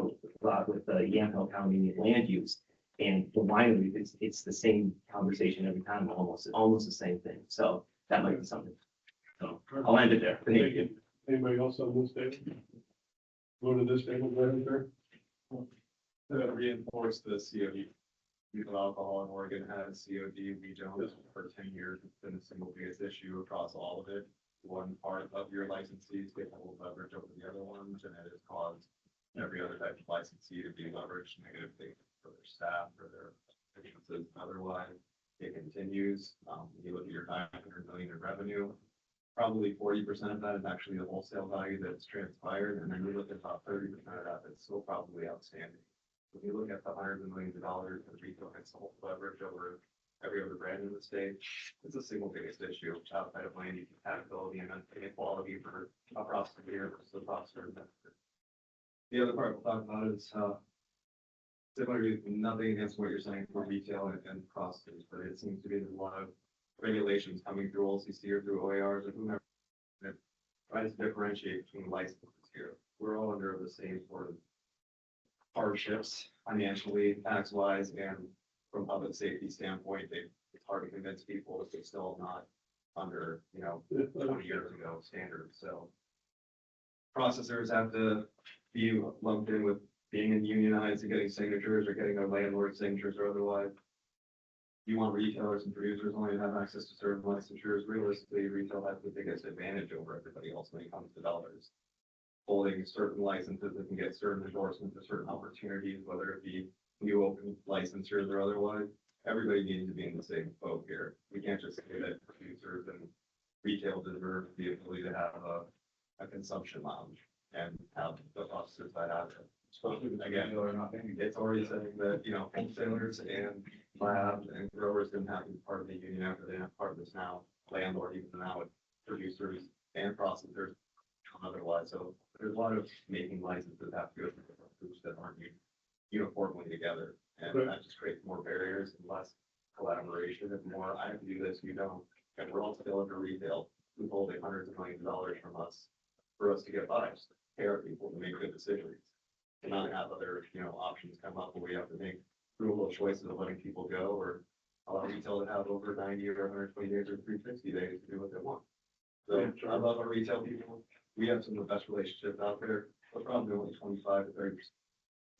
a lot with the Yamhill County land use, and the winery, it's the same conversation every time, almost the same thing. So that might be something. So I'll end it there. Thank you. Anybody else on this table? Go to this table, Madam Chair. To reinforce the COD, legal alcohol in Oregon has COD, we don't. For 10 years, it's been the single biggest issue across all of it. One part of your licensees get a little leverage over the other ones, and it has caused every other type of licensee to be leveraged negatively for their staff, for their businesses. Otherwise, it continues. You look at your 900 million in revenue, probably 40% of that is actually the wholesale value that's transpired, and then you look at about 30% of that that's still probably outstanding. When you look at the hundreds of millions of dollars that retail gets the whole leverage over every other brand in the state, it's the single biggest issue outside of land compatibility and inequality for a processor versus a processor. The other part we'll talk about is similar to nothing against what you're saying for retail and processors, but it seems to be there's a lot of regulations coming through OCC or through OARs or whomever that tries to differentiate between licenses here. We're all under the same sort of hardships financially, tax wise, and from public safety standpoint, it's hard to convince people that they're still not under, 20 years ago standards. So processors have to be lumped in with being unionized and getting signatures or getting a landlord signatures or otherwise. You want retailers and producers only to have access to certain licensures. Realistically, retail has the biggest advantage over everybody else when it comes to dollars. Holding certain licenses that can get certain endorsements or certain opportunities, whether it be new open licensures or otherwise. Everybody needs to be in the same boat here. We can't just say that producers and retail deserve the ability to have a consumption lounge and have the processors that have it. Again, it's already saying that, wholesalers and labs and growers didn't have to be part of the union after they have part of this now. Landlord, even now with producers and processors otherwise. So there's a lot of making licenses have to go through groups that aren't uniformly together. And that just creates more barriers and less collaboration and more, I have to do this, you don't. And we're all still under retail, who's holding hundreds of millions of dollars from us for us to get by, just care people to make good decisions. And not have other, options come up where we have to make brutal choices of letting people go or allow retail to have over 90 or 120 days or 360 days to do what they want. So I love our retail people. We have some of the best relationships out there, but probably only 25 to 30%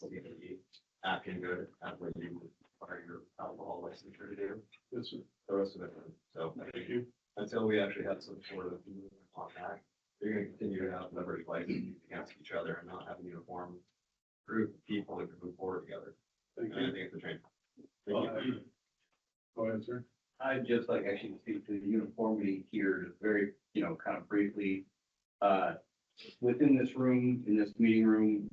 will be acting good after you require your alcohol licensure to do, Yes, sir. the rest of it. So Thank you. until we actually have some sort of movement on that, you're gonna continue to have leverage licenses against each other and not have a uniform group of people that can move forward together. Thank And I you. think it's a change. Go ahead, sir. I'd just like actually to speak to the uniformity here, just very, kind of briefly. Within this room, in this meeting room,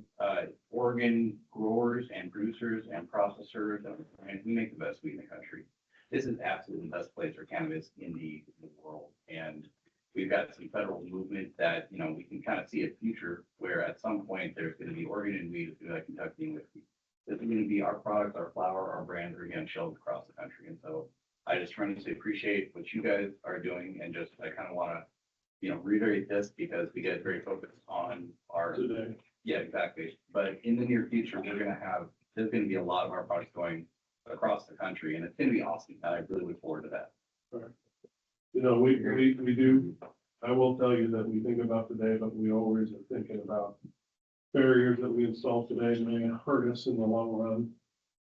Oregon growers and producers and processors, and we make the best weed in the country. This is absolutely the best place for cannabis in the world. And we've got some federal movement that, we can kind of see a future where at some point there's going to be Oregon weed, it's going to be like Kentucky and whiskey. This is going to be our products, our flower, our brands are getting shelved across the country. And so I just tremendously appreciate what you guys are doing and just, I kind of want to, reiterate this because we get very focused on our, Today. yeah, exactly. But in the near future, there's going to be a lot of our products going across the country and it's going to be awesome. And I really look forward to that. We do, I will tell you that we think about today, but we always are thinking about barriers that we install today may hurt us in the long run.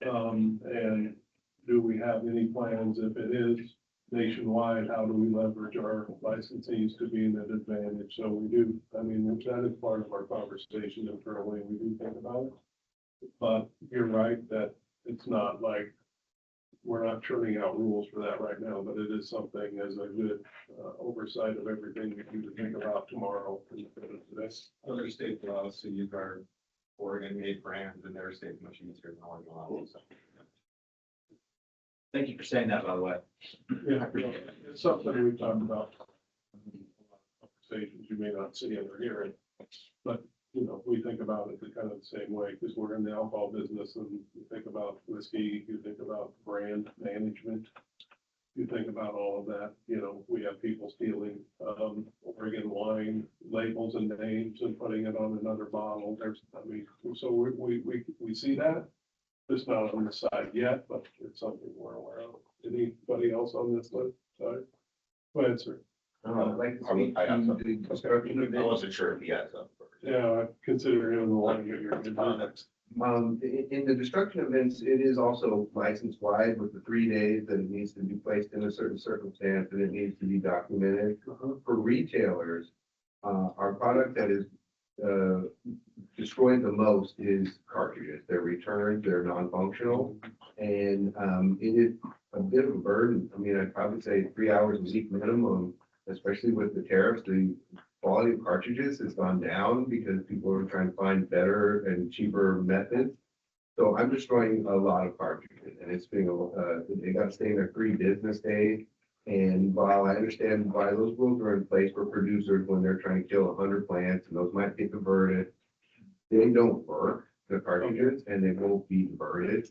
And do we have any plans, if it is nationwide, how do we leverage our licensees to be in an advantage? So we do, that is part of our conversation internally, we do think about it. But you're right that it's not like, we're not churning out rules for that right now, but it is something as a good oversight of everything we need to think about tomorrow. Other states allow us to use our Oregon made brands and their state machines here in Oregon. So. Thank you for saying that, by the way. Yeah, it's something we've talked about. Conversations you may not see it or hear it, but we think about it kind of the same way because we're in the alcohol business and you think about whiskey, you think about brand management. You think about all of that, we have people stealing Oregon wine labels and names and putting it on another bottle. So we see that. It's not on the side yet, but it's something we're aware of. Anybody else on this list? Sorry. Go ahead, sir. Like to speak to the construction of I wasn't sure if you guys. Yeah, I consider him the one you're in the destruction events, it is also license wide with the 3 days that it needs to be placed in a certain circumstance and it needs to be documented. For retailers, our product that is destroyed the most is cartridges. They're returned, they're non-functional, and it is a bit of a burden. I'd probably say 3 hours a week minimum, especially with the tariffs. The quality of cartridges has gone down because people are trying to find better and cheaper methods. So I'm destroying a lot of cartridges, and it's being they got to stay in there 3 business days. And while I understand why those rules are in place for producers when they're trying to kill 100 plants, and those might get diverted, they don't work, the cartridges, and they won't be diverted.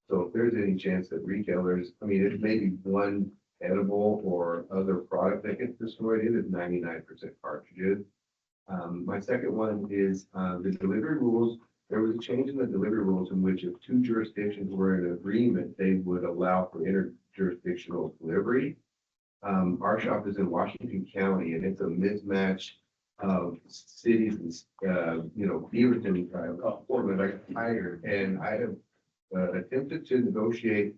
So if there's any chance that retailers, it may be one edible or other product that gets destroyed, it is 99% cartridges. My second one is the delivery rules. There was a change in the delivery rules in which if 2 jurisdictions were in agreement, they would allow for interjurisdictional delivery. Our shop is in Washington County and it's a mismatch of cities and, Beaverton, Portland, I got hired, and I have attempted to negotiate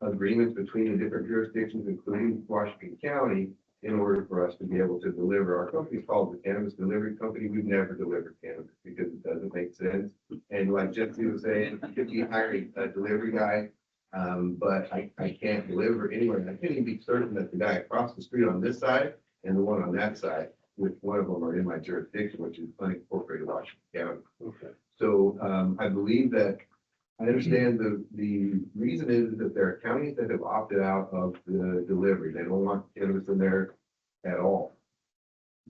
agreements between the different jurisdictions, including Washington County, in order for us to be able to deliver. Our company is called the Cannabis Delivery Company. We've never delivered cannabis because it doesn't make sense. And like Jesse was saying, you could be hiring a delivery guy, but I can't deliver anywhere. And I can't even be certain that the guy across the street on this side and the one on that side, which one of them are in my jurisdiction, which is unincorporated Washington County. Okay. So I believe that I understand the reason is that there are counties that have opted out of the delivery. They don't want cannabis in there at all.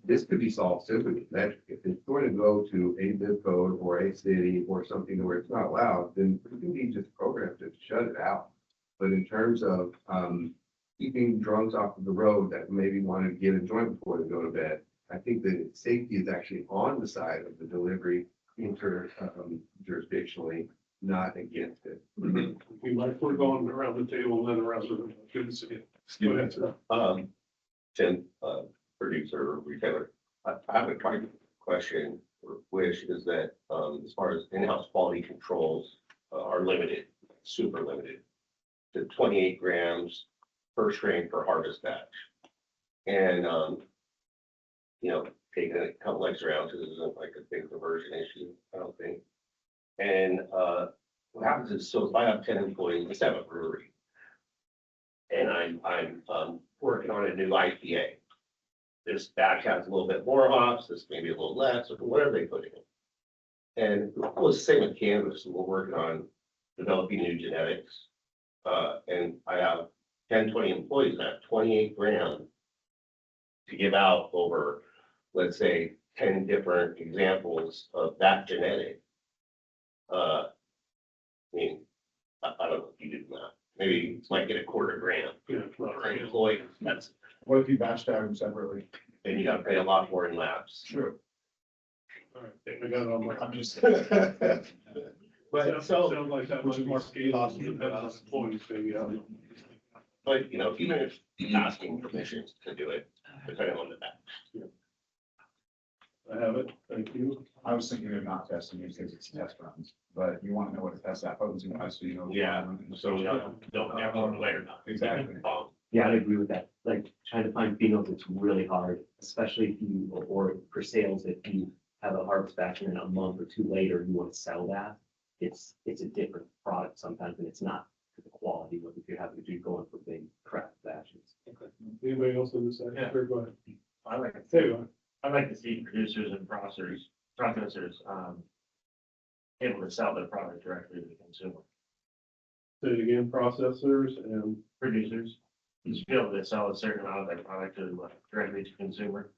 This could be solved simply with metric. If it's going to go to a zip code or a city or something where it's not allowed, then it can be just programmed to shut it out. But in terms of keeping drunks off of the road that maybe want to get a joint before they go to bed, I think that safety is actually on the side of the delivery jurisdictionally, not against it. We're going around the table and then around the room. Good to see you. Go ahead, sir. Tim, producer or retailer, I have a question or wish is that as far as in-house quality controls are limited, super limited. to 28 grams per strain per harvest batch. And, you know, taking a couple extra ounces isn't like a big conversion issue, I don't think. And, what happens is, so if I have 10 employees, let's have a brewery. And I'm working on a new IPA. This batch has a little bit more hops, this maybe a little less, or whatever they put in it. And it was the same with cannabis, we're working on developing new genetics. And I have 10, 20 employees, I have 28 grams to give out over, let's say, 10 different examples of that genetic. I mean, I don't know if you did that, maybe you might get a quarter gram for an employee, that's, What if you batched out them separately? then you gotta pay a lot more in labs. Sure. All right, I think I got it on my. I'm just. But so, Sounds like that Which might is be more scalable, cost- depending on employees, maybe, but you know, even if you're asking permission to do it, depending on the batch. I have it, thank you. I was thinking of not testing it because it's test runs, but you want to know what to test that potency was, so you know. Yeah, so don't ever go away or not. Exactly. Yeah, I agree with that. Like trying to find phenols, it's really hard, especially if you, or for sales, if you have a harvest batch and then a month or two later, you want to sell that. It's a different product sometimes, and it's not the quality of if you're having to do going for big craft batches. Anybody else in this? Yeah. Sure, go ahead. I like to There you are. I'd like to see producers and processors, able to sell their product directly to the consumer. Say it again, processors and Producers, just be able to sell a certain amount of their product to directly to consumer,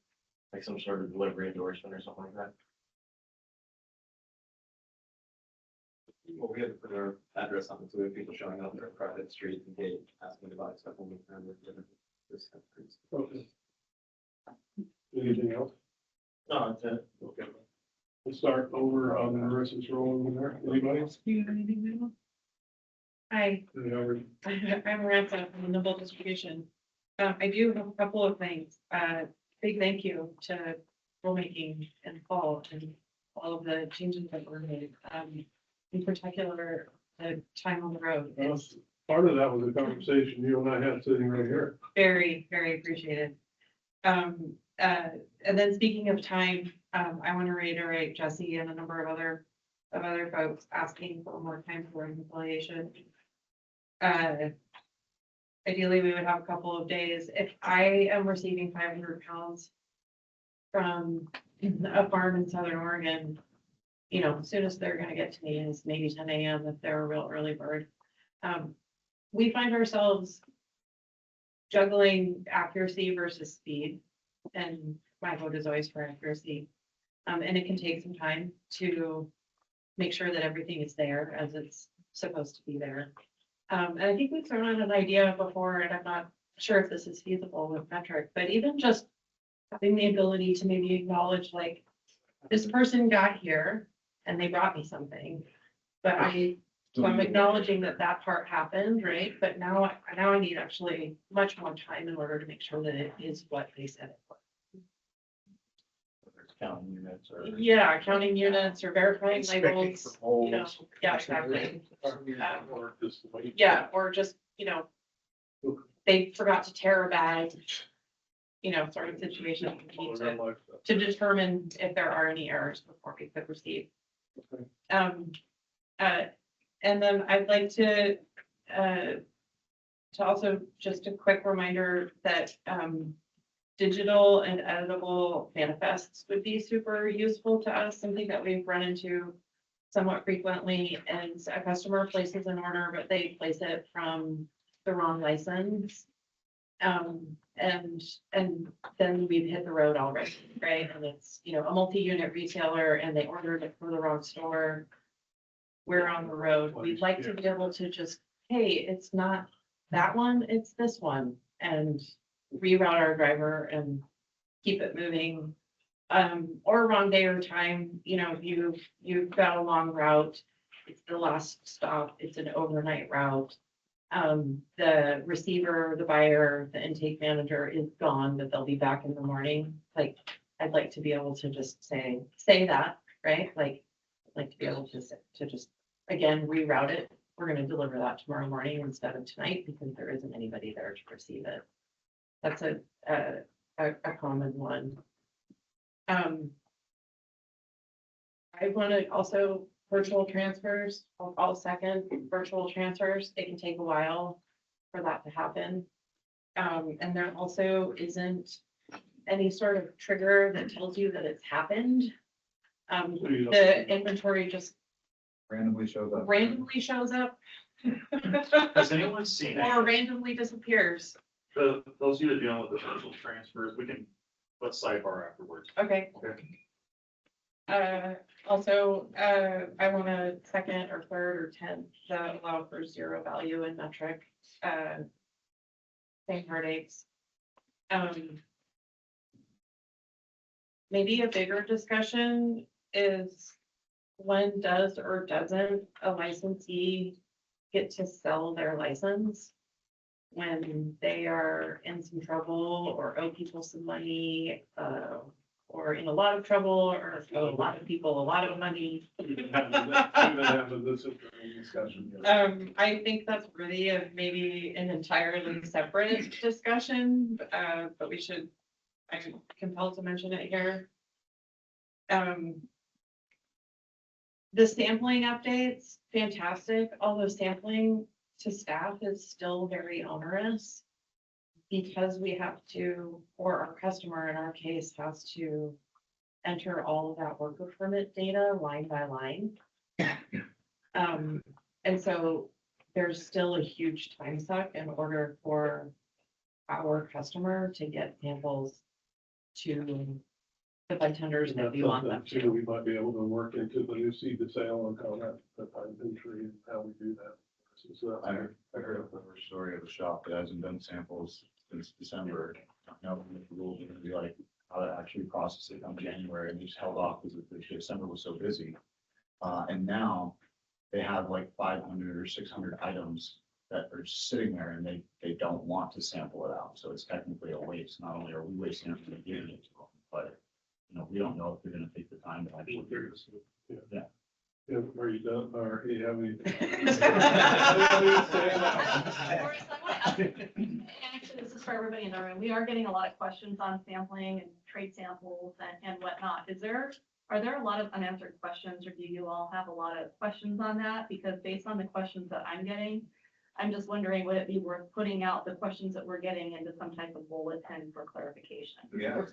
like some sort of delivery endorsement or something like that. Well, we have to put our address on it, so we have people showing up at our private street and gate asking to buy stuff when we can with different. okay. Anything else? No, that's it. Okay. We'll start over on the Marissa's roll over there. Anybody? Do you have anything, Mel? Hi, I'm Marissa from the Nimble Distribution. I do have a couple of things. Big thank you to rulemaking in the fall and all of the changes that were made. In particular, the time on the road is Part of that was a conversation you and I had sitting right here. very, very appreciated. And then speaking of time, I want to reiterate Jesse and a number of other folks asking for more time for reconciliation. Ideally, we would have a couple of days. If I am receiving 500 pounds from a farm in Southern Oregon, you know, soonest they're gonna get to me is maybe 10 a.m. if they're a real early bird. We find ourselves juggling accuracy versus speed, and my vote is always for accuracy. And it can take some time to make sure that everything is there as it's supposed to be there. And I think we've thrown out an idea before, and I'm not sure if this is feasible with metric, but even just having the ability to maybe acknowledge, like, this person got here and they brought me something, but so I'm acknowledging that that part happened, right? But now I need actually much more time in order to make sure that it is what they said it was. Counting units or. Yeah, counting units or verifying labels, you know, yeah, exactly. Or just wait. Yeah, or just, you know, they forgot to tear a bag, you know, sort of situation. We need to determine if there are any errors before we could receive. And then I'd like to also just a quick reminder that digital and editable manifests would be super useful to us, something that we've run into somewhat frequently, and a customer places an order, but they place it from the wrong license. And then we've hit the road already, right? And it's, you know, a multi-unit retailer and they ordered it for the wrong store. We're on the road. We'd like to be able to just, hey, it's not that one, it's this one, and reroute our driver and keep it moving. Or wrong day or time, you know, you've got a long route, it's the last stop, it's an overnight route. The receiver, the buyer, the intake manager is gone, but they'll be back in the morning. Like, I'd like to be able to just say that, right? Like, I'd like to be able to just, again, reroute it we're gonna deliver that tomorrow morning instead of tonight because there isn't anybody there to receive it. That's a common one. I want to also virtual transfers, I'll second virtual transfers. It can take a while for that to happen. And there also isn't any sort of trigger that tells you that it's happened. The inventory just Randomly shows up. randomly shows up. Has anyone seen Or randomly disappears. those of you that are dealing with the virtual transfers, let's sidebar afterwards. Okay. Also, I want to second or third or 10th that allow for zero value in metric, same heartaches. Maybe a bigger discussion is when does or doesn't a licensee get to sell their license? When they are in some trouble or owe people some money, or in a lot of trouble, or owe a lot of people a lot of money. I think that's worthy of maybe an entirely separate discussion, but I'm compelled to mention it here. The sampling updates, fantastic, although sampling to staff is still very onerous. Because we have to, or our customer in our case has to enter all of that worker permit data line by line. And so there's still a huge time suck in order for our customer to get samples to the bartenders that we want them to. We might be able to work into the new seed to sale and how that time entry and how we do that. So I heard of the first story of a shop that hasn't done samples since December. I don't know what the rules are gonna be like, how to actually process it on January, and just held off because December was so busy. And now they have like 500 or 600 items that are just sitting there and they don't want to sample it out. So it's technically a waste. Not only are we wasting it, we're giving it to them, but we don't know if they're gonna take the time to actually do this. Yeah. Yeah, are you done, or do you have any? Actually, this is for everybody in the room. We are getting a lot of questions on sampling and trade samples and whatnot. Are there a lot of unanswered questions, or do you all have a lot of questions on that? Because based on the questions that I'm getting, I'm just wondering, would it be worth putting out the questions that we're getting into some type of bulletin for clarification? Yeah, there's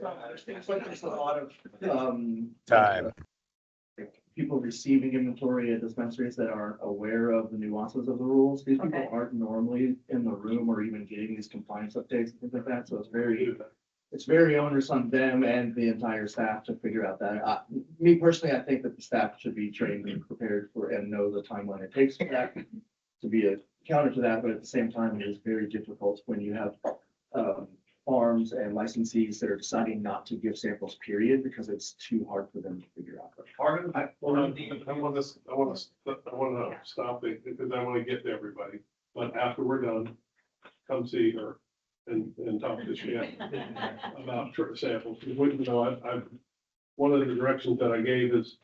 a lot of, Time. people receiving inventory at dispensaries that aren't aware of the nuances of the rules. These people Okay. aren't normally in the room or even getting these compliance updates and things like that, so it's very onerous on them and the entire staff to figure out that. Me personally, I think that the staff should be trained and prepared for and know the timeline it takes for that to be a counter to that, but at the same time, it is very difficult when you have farms and licensees that are deciding not to give samples, period, because it's too hard for them to figure out. Part of, I want to stop it because I want to get to everybody, but after we're done, come see her and talk to Shannon about samples. One of the directions that I gave is,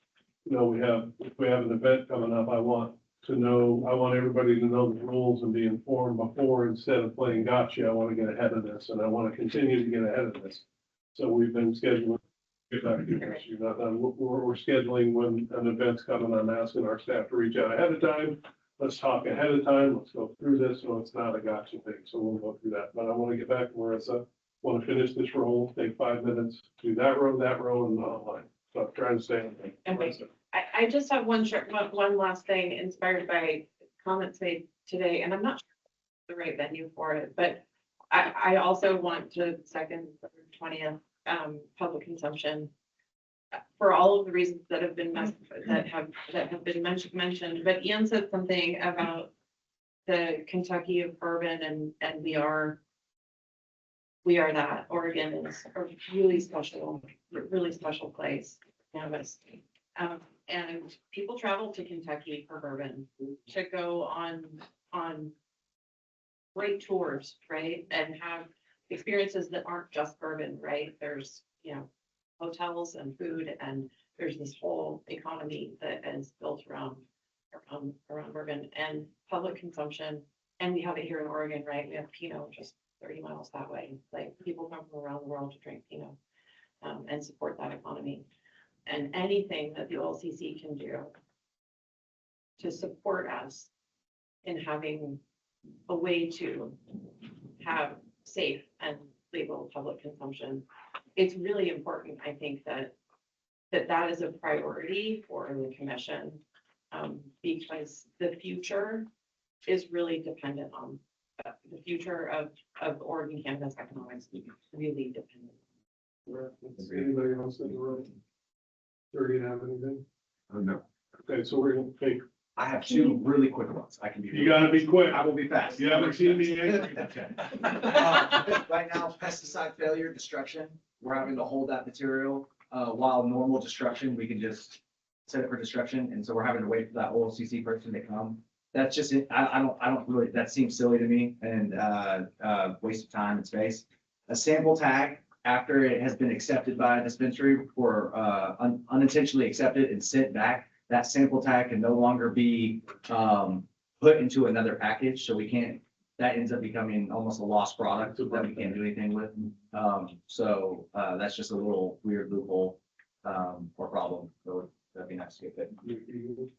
if we have an event coming up, I want everybody to know the rules and be informed before, instead of playing gotcha. I want to get ahead of this, and I want to continue to get ahead of this. So we've been scheduling. We're scheduling when an event's coming. I'm asking our staff to reach out ahead of time. Let's talk ahead of time. Let's go through this, so it's not a gotcha thing. So we'll go through that. But I want to get back to where it's want to finish this roll, take 5 minutes, do that row, and online. So I'm trying to stay on the. Okay. I just have one last thing inspired by comments made today, and I'm not sure the right venue for it, but I also want to second the 20th public consumption for all of the reasons that have been mentioned. But Ian said something about the Kentucky of bourbon, and we are that. Oregon is a really special place. Cannabis. And people travel to Kentucky for bourbon to go on great tours, right? And have experiences that aren't just bourbon, right? There's, hotels and food, and there's this whole economy that is built around around Oregon and public consumption. And we have it here in Oregon, right? We have Pinot just 30 miles that way. Like people come from around the world to drink Pinot and support that economy. And anything that the OLCC can do to support us in having a way to have safe and legal public consumption. It's really important, I think, that is a priority for the commission, because the future is really dependent on the future of Oregon cannabis economics, really dependent. Is anybody else in the room? Or do you have anything? No. Okay, so we're gonna take, I have two really quick ones. I can be. you gotta be quick. I will be fast. You haven't seen me yet? Right now, pesticide failure, destruction, we're having to hold that material, while normal destruction, we can just set it for destruction, and so we're having to wait for that OLCC person to come. That's just, I don't really, that seems silly to me, and, waste of time and space. A sample tag, after it has been accepted by a dispensary for, unintentionally accepted and sent back, that sample tag can no longer be, put into another package, so we can't, that ends up becoming almost a lost product that we can't do anything with. So that's just a little weird loophole, or problem. So that'd be nice to get that.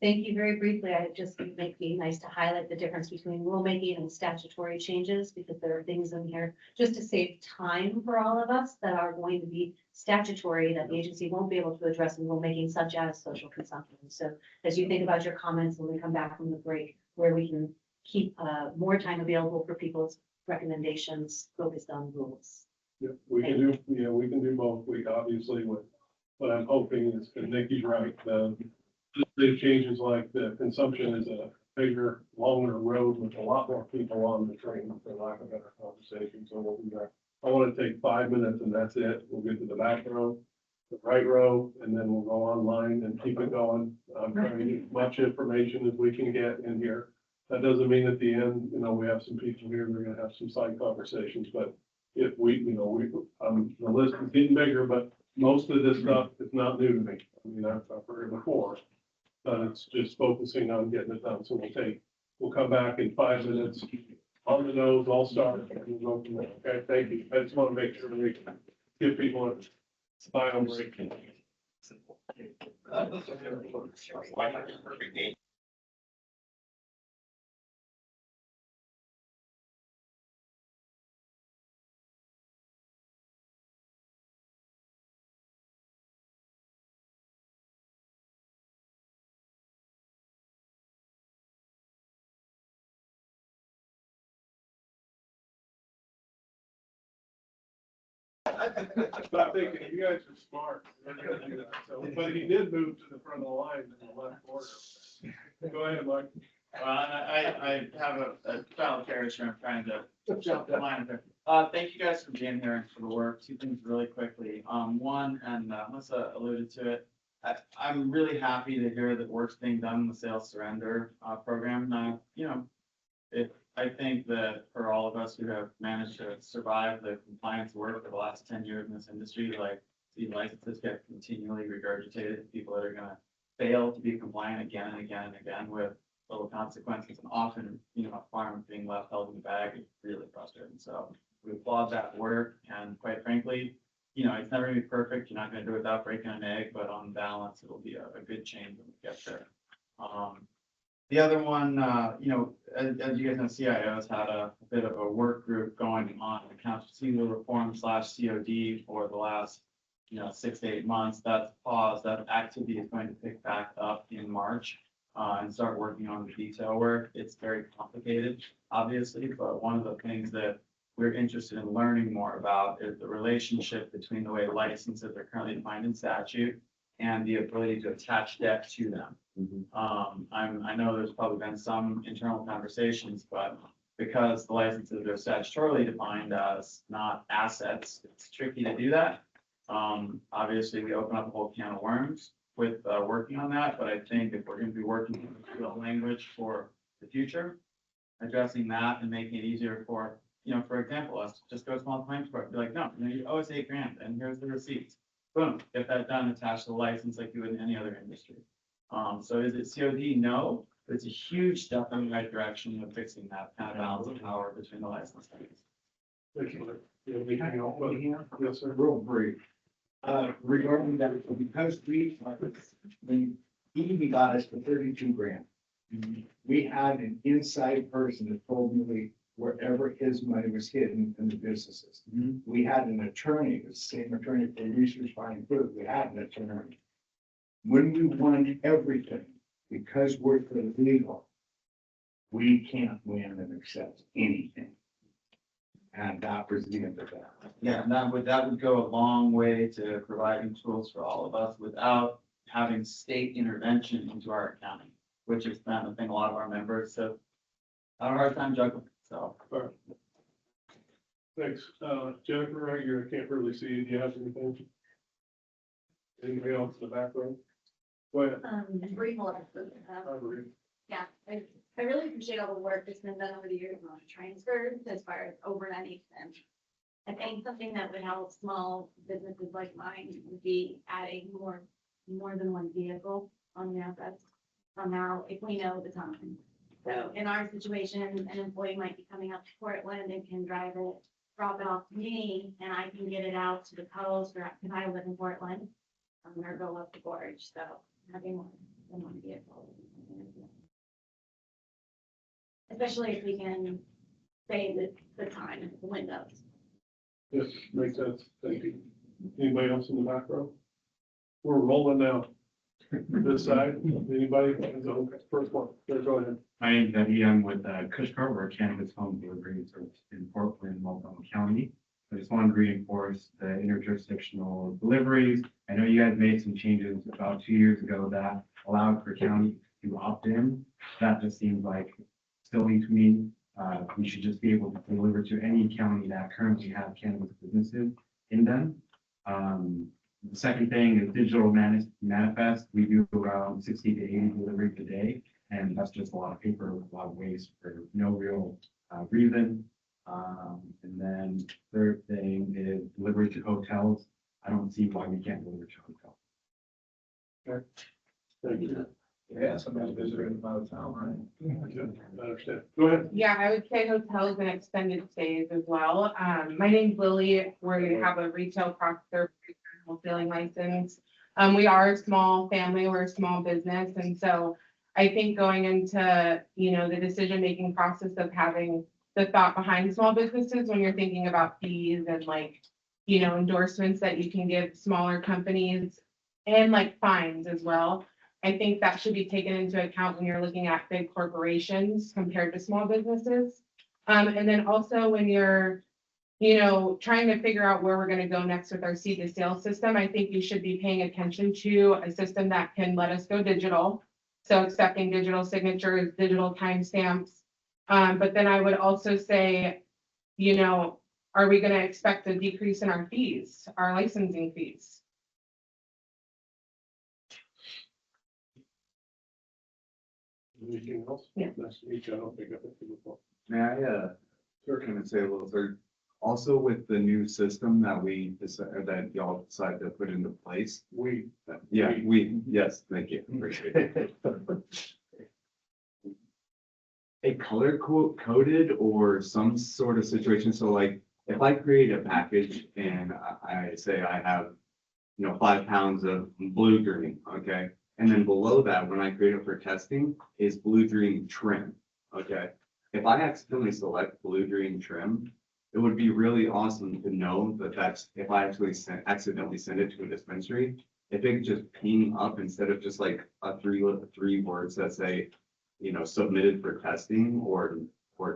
Thank you. Very briefly, I just think it'd be nice to highlight the difference between rulemaking and statutory changes, because there are things in here just to save time for all of us that are going to be statutory that the agency won't be able to address in rulemaking, such as social consumption. So as you think about your comments when we come back from the break, where we can keep more time available for people's recommendations focused on rules. Yeah, we can do, we can do both. We obviously, what I'm hoping is, and Nikki's right, the changes like the consumption is a bigger, longer road with a lot more people on the train, for lack of better conversation. So we'll be there. I want to take 5 minutes and that's it. We'll get to the back row, the right row, and then we'll go online and keep it going. I'm trying to get as much information as we can get in here. That doesn't mean at the end, we have some people here, we're gonna have some side conversations, but if we, the list is getting bigger, but most of this stuff is not new to me. I mean, I've heard it before, but it's just focusing on getting it done. So we'll come back in 5 minutes on the nose, I'll start and we'll go from there. Okay, thank you. I just want to make sure we give people a final break. Stop thinking, you guys are smart. So, but he did move to the front of the line in the left corner. Go ahead, Mike. Well, I have a child care issue I'm trying to jump the line there. Thank you guys for being here and for the work. Two things really quickly. One, and Melissa alluded to it. I'm really happy to hear that work's being done in the sales surrender program. I think that for all of us who have managed to survive the compliance work for the last 10 years in this industry, like these licenses get continually regurgitated, people that are gonna fail to be compliant again and again and again with little consequences, and often, a farm being left held in the bag is really frustrating. So we applaud that work, and quite frankly, it's never gonna be perfect. You're not gonna do it without breaking an egg, but on balance, it'll be a good change when we get there. The other one, as you guys know, CIOs had a bit of a work group going on accounts receivable reform / COD for the last, 6 to 8 months. That's paused. That activity is going to pick back up in March and start working on the detail work. It's very complicated, obviously, but one of the things that we're interested in learning more about is the relationship between the way licenses are currently defined in statute and the ability to attach debt to them. I know there's probably been some internal conversations, but because the licenses are statutorily defined as not assets, it's tricky to do that. Obviously, we open up a whole can of worms with working on that, but I think if we're going to be working with language for the future, addressing that and making it easier for, for example, us to just go to small claims court, be like, no, you owe us $8,000 and here's the receipts. Boom, get that done, attach the license like you would in any other industry. So is it COD? No, It's a huge step in the right direction of fixing that kind of balance of power between the licensed entities. Excellent. Yeah, anything else, buddy? Yes, sir. Real brief. Regarding that, because we got us for 32 grand. We had an inside person that told me wherever his money was hidden in the businesses. We had an attorney, the same attorney for research finding proof, we had an attorney. When we won everything, because we're illegal, we can't win and accept anything. And that was the end of that. Yeah, and that would go a long way to providing tools for all of us without having state intervention into our accounting, which has been a thing a lot of our members have had a hard time juggling, so. Thanks. Jennifer, right here, I can't really see you. Do you have anything? Anybody else in the background? Go ahead. Brief yeah, I really appreciate all the work that's been done over the years on transfers as far as overnight. And I think something that would help small businesses like mine would be adding more than one vehicle on the assets somehow, if we know the time. So in our situation, an employee might be coming up to Portland and can drive it, drop it off to me, and I can get it out to the post, or because I live in Portland, or go up to Gorge, so having more than one vehicle. Especially if we can save the time, the windows. Yes, makes sense. Thank you. Anybody else in the background? We're rolling now. This side, anybody? First one, go ahead. My name's Eddie. I'm with Cushcar, we're a cannabis home delivery service in Portland, Multnomah County. I just wanted to reinforce the interjurisdictional deliveries. I know you guys made some changes about 2 years ago that allowed for county to opt in. That just seems like silly to me. We should just be able to deliver to any county that currently have cannabis businesses in them. The second thing is digital manifest. We do around 60 to 80 deliveries a day, and that's just a lot of paper, a lot of waste for no real reason. And then third thing is delivery to hotels. I don't see why we can't deliver to hotels. Okay. Thank you. Yeah, somebody visiting out of town, right? I understand. Go ahead. Yeah, I would say hotels and extended stays as well. My name's Lily. We're gonna have a retail processor wholesaling license. We are a small family, we're a small business, and so I think going into, the decision-making process of having the thought behind small businesses when you're thinking about fees and endorsements that you can give smaller companies and fines as well. I think that should be taken into account when you're looking at big corporations compared to small businesses. And then also when you're, trying to figure out where we're gonna go next with our seed to sale system, I think you should be paying attention to a system that can let us go digital. So accepting digital signatures, digital timestamps. But then I would also say, are we gonna expect a decrease in our fees, our licensing fees? Anything else? Yeah. Nice to meet you. I don't think I've met you before. May I, kind of say a little, sir, also with the new system that that y'all decided to put into place? Yes, thank you, appreciate it. A color coded or some sort of situation, so like, if I create a package and I say I have, 5 pounds of blue green, okay? And then below that, when I create it for testing, is blue green trim, okay? If I accidentally select blue green trim, it would be really awesome to know that that's, if I actually accidentally send it to a dispensary, if it could just ping up instead of just like a three words that say, submitted for testing or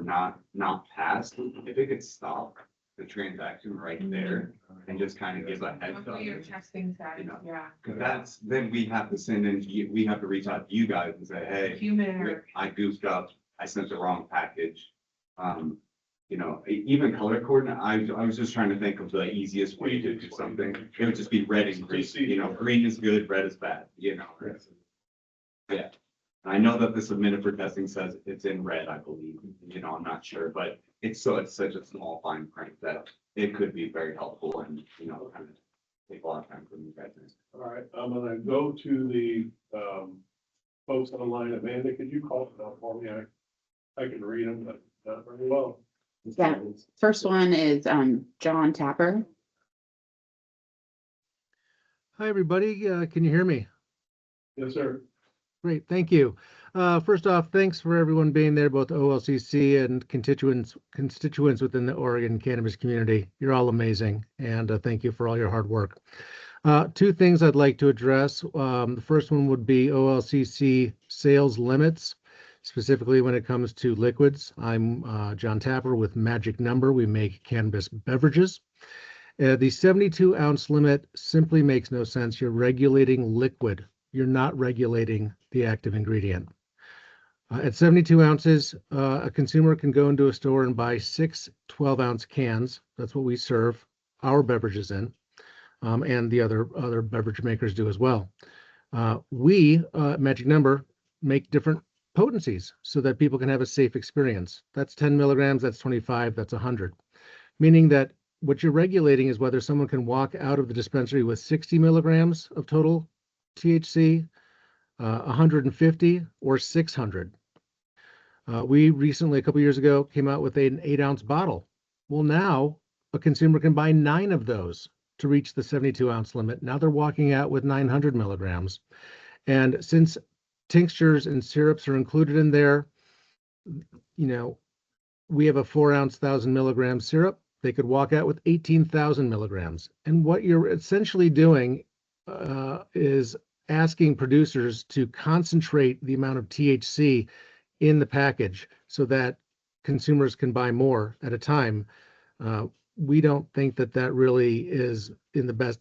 not passed, if it could stop the transaction right there and just kind of give a heads up. Your testing status, yeah. Cause then we have to send in, we have to reach out to you guys and say, hey, Human error. I goofed up, I sent the wrong package. Even color coordinate, I was just trying to think of the easiest way to do something. It would just be red and green, green is good, red is bad, Yeah. I know that the submitted for testing says it's in red, I believe, I'm not sure, but it's such a small fine print that it could be very helpful and, kind of take a lot of time from you guys. All right, I'm gonna go to the folks online. Amanda, could you call it out for me? I can read them, but not very well. Yeah. First one is John Tapper. Hi, everybody. Can you hear me? Yes, sir. Great, thank you. First off, thanks for everyone being there, both OLCC and constituents within the Oregon cannabis community. You're all amazing, and thank you for all your hard work. Two things I'd like to address. The first one would be OLCC sales limits, specifically when it comes to liquids. I'm John Tapper with Magic Number. We make cannabis beverages. The 72-ounce limit simply makes no sense. You're regulating liquid. You're not regulating the active ingredient. At 72 ounces, a consumer can go into a store and buy 6 12-ounce cans. That's what we serve our beverages in, and the other beverage makers do as well. We, Magic Number, make different potencies so that people can have a safe experience. That's 10 milligrams, that's 25, that's 100. Meaning that what you're regulating is whether someone can walk out of the dispensary with 60 milligrams of total THC, 150 or 600. We recently, a couple years ago, came out with an 8-ounce bottle. Well, now a consumer can buy 9 of those to reach the 72-ounce limit. Now they're walking out with 900 milligrams. And since tinctures and syrups are included in there, we have a 4-ounce 1,000 milligram syrup. They could walk out with 18,000 milligrams. And what you're essentially doing is asking producers to concentrate the amount of THC in the package so that consumers can buy more at a time. We don't think that that really is in the best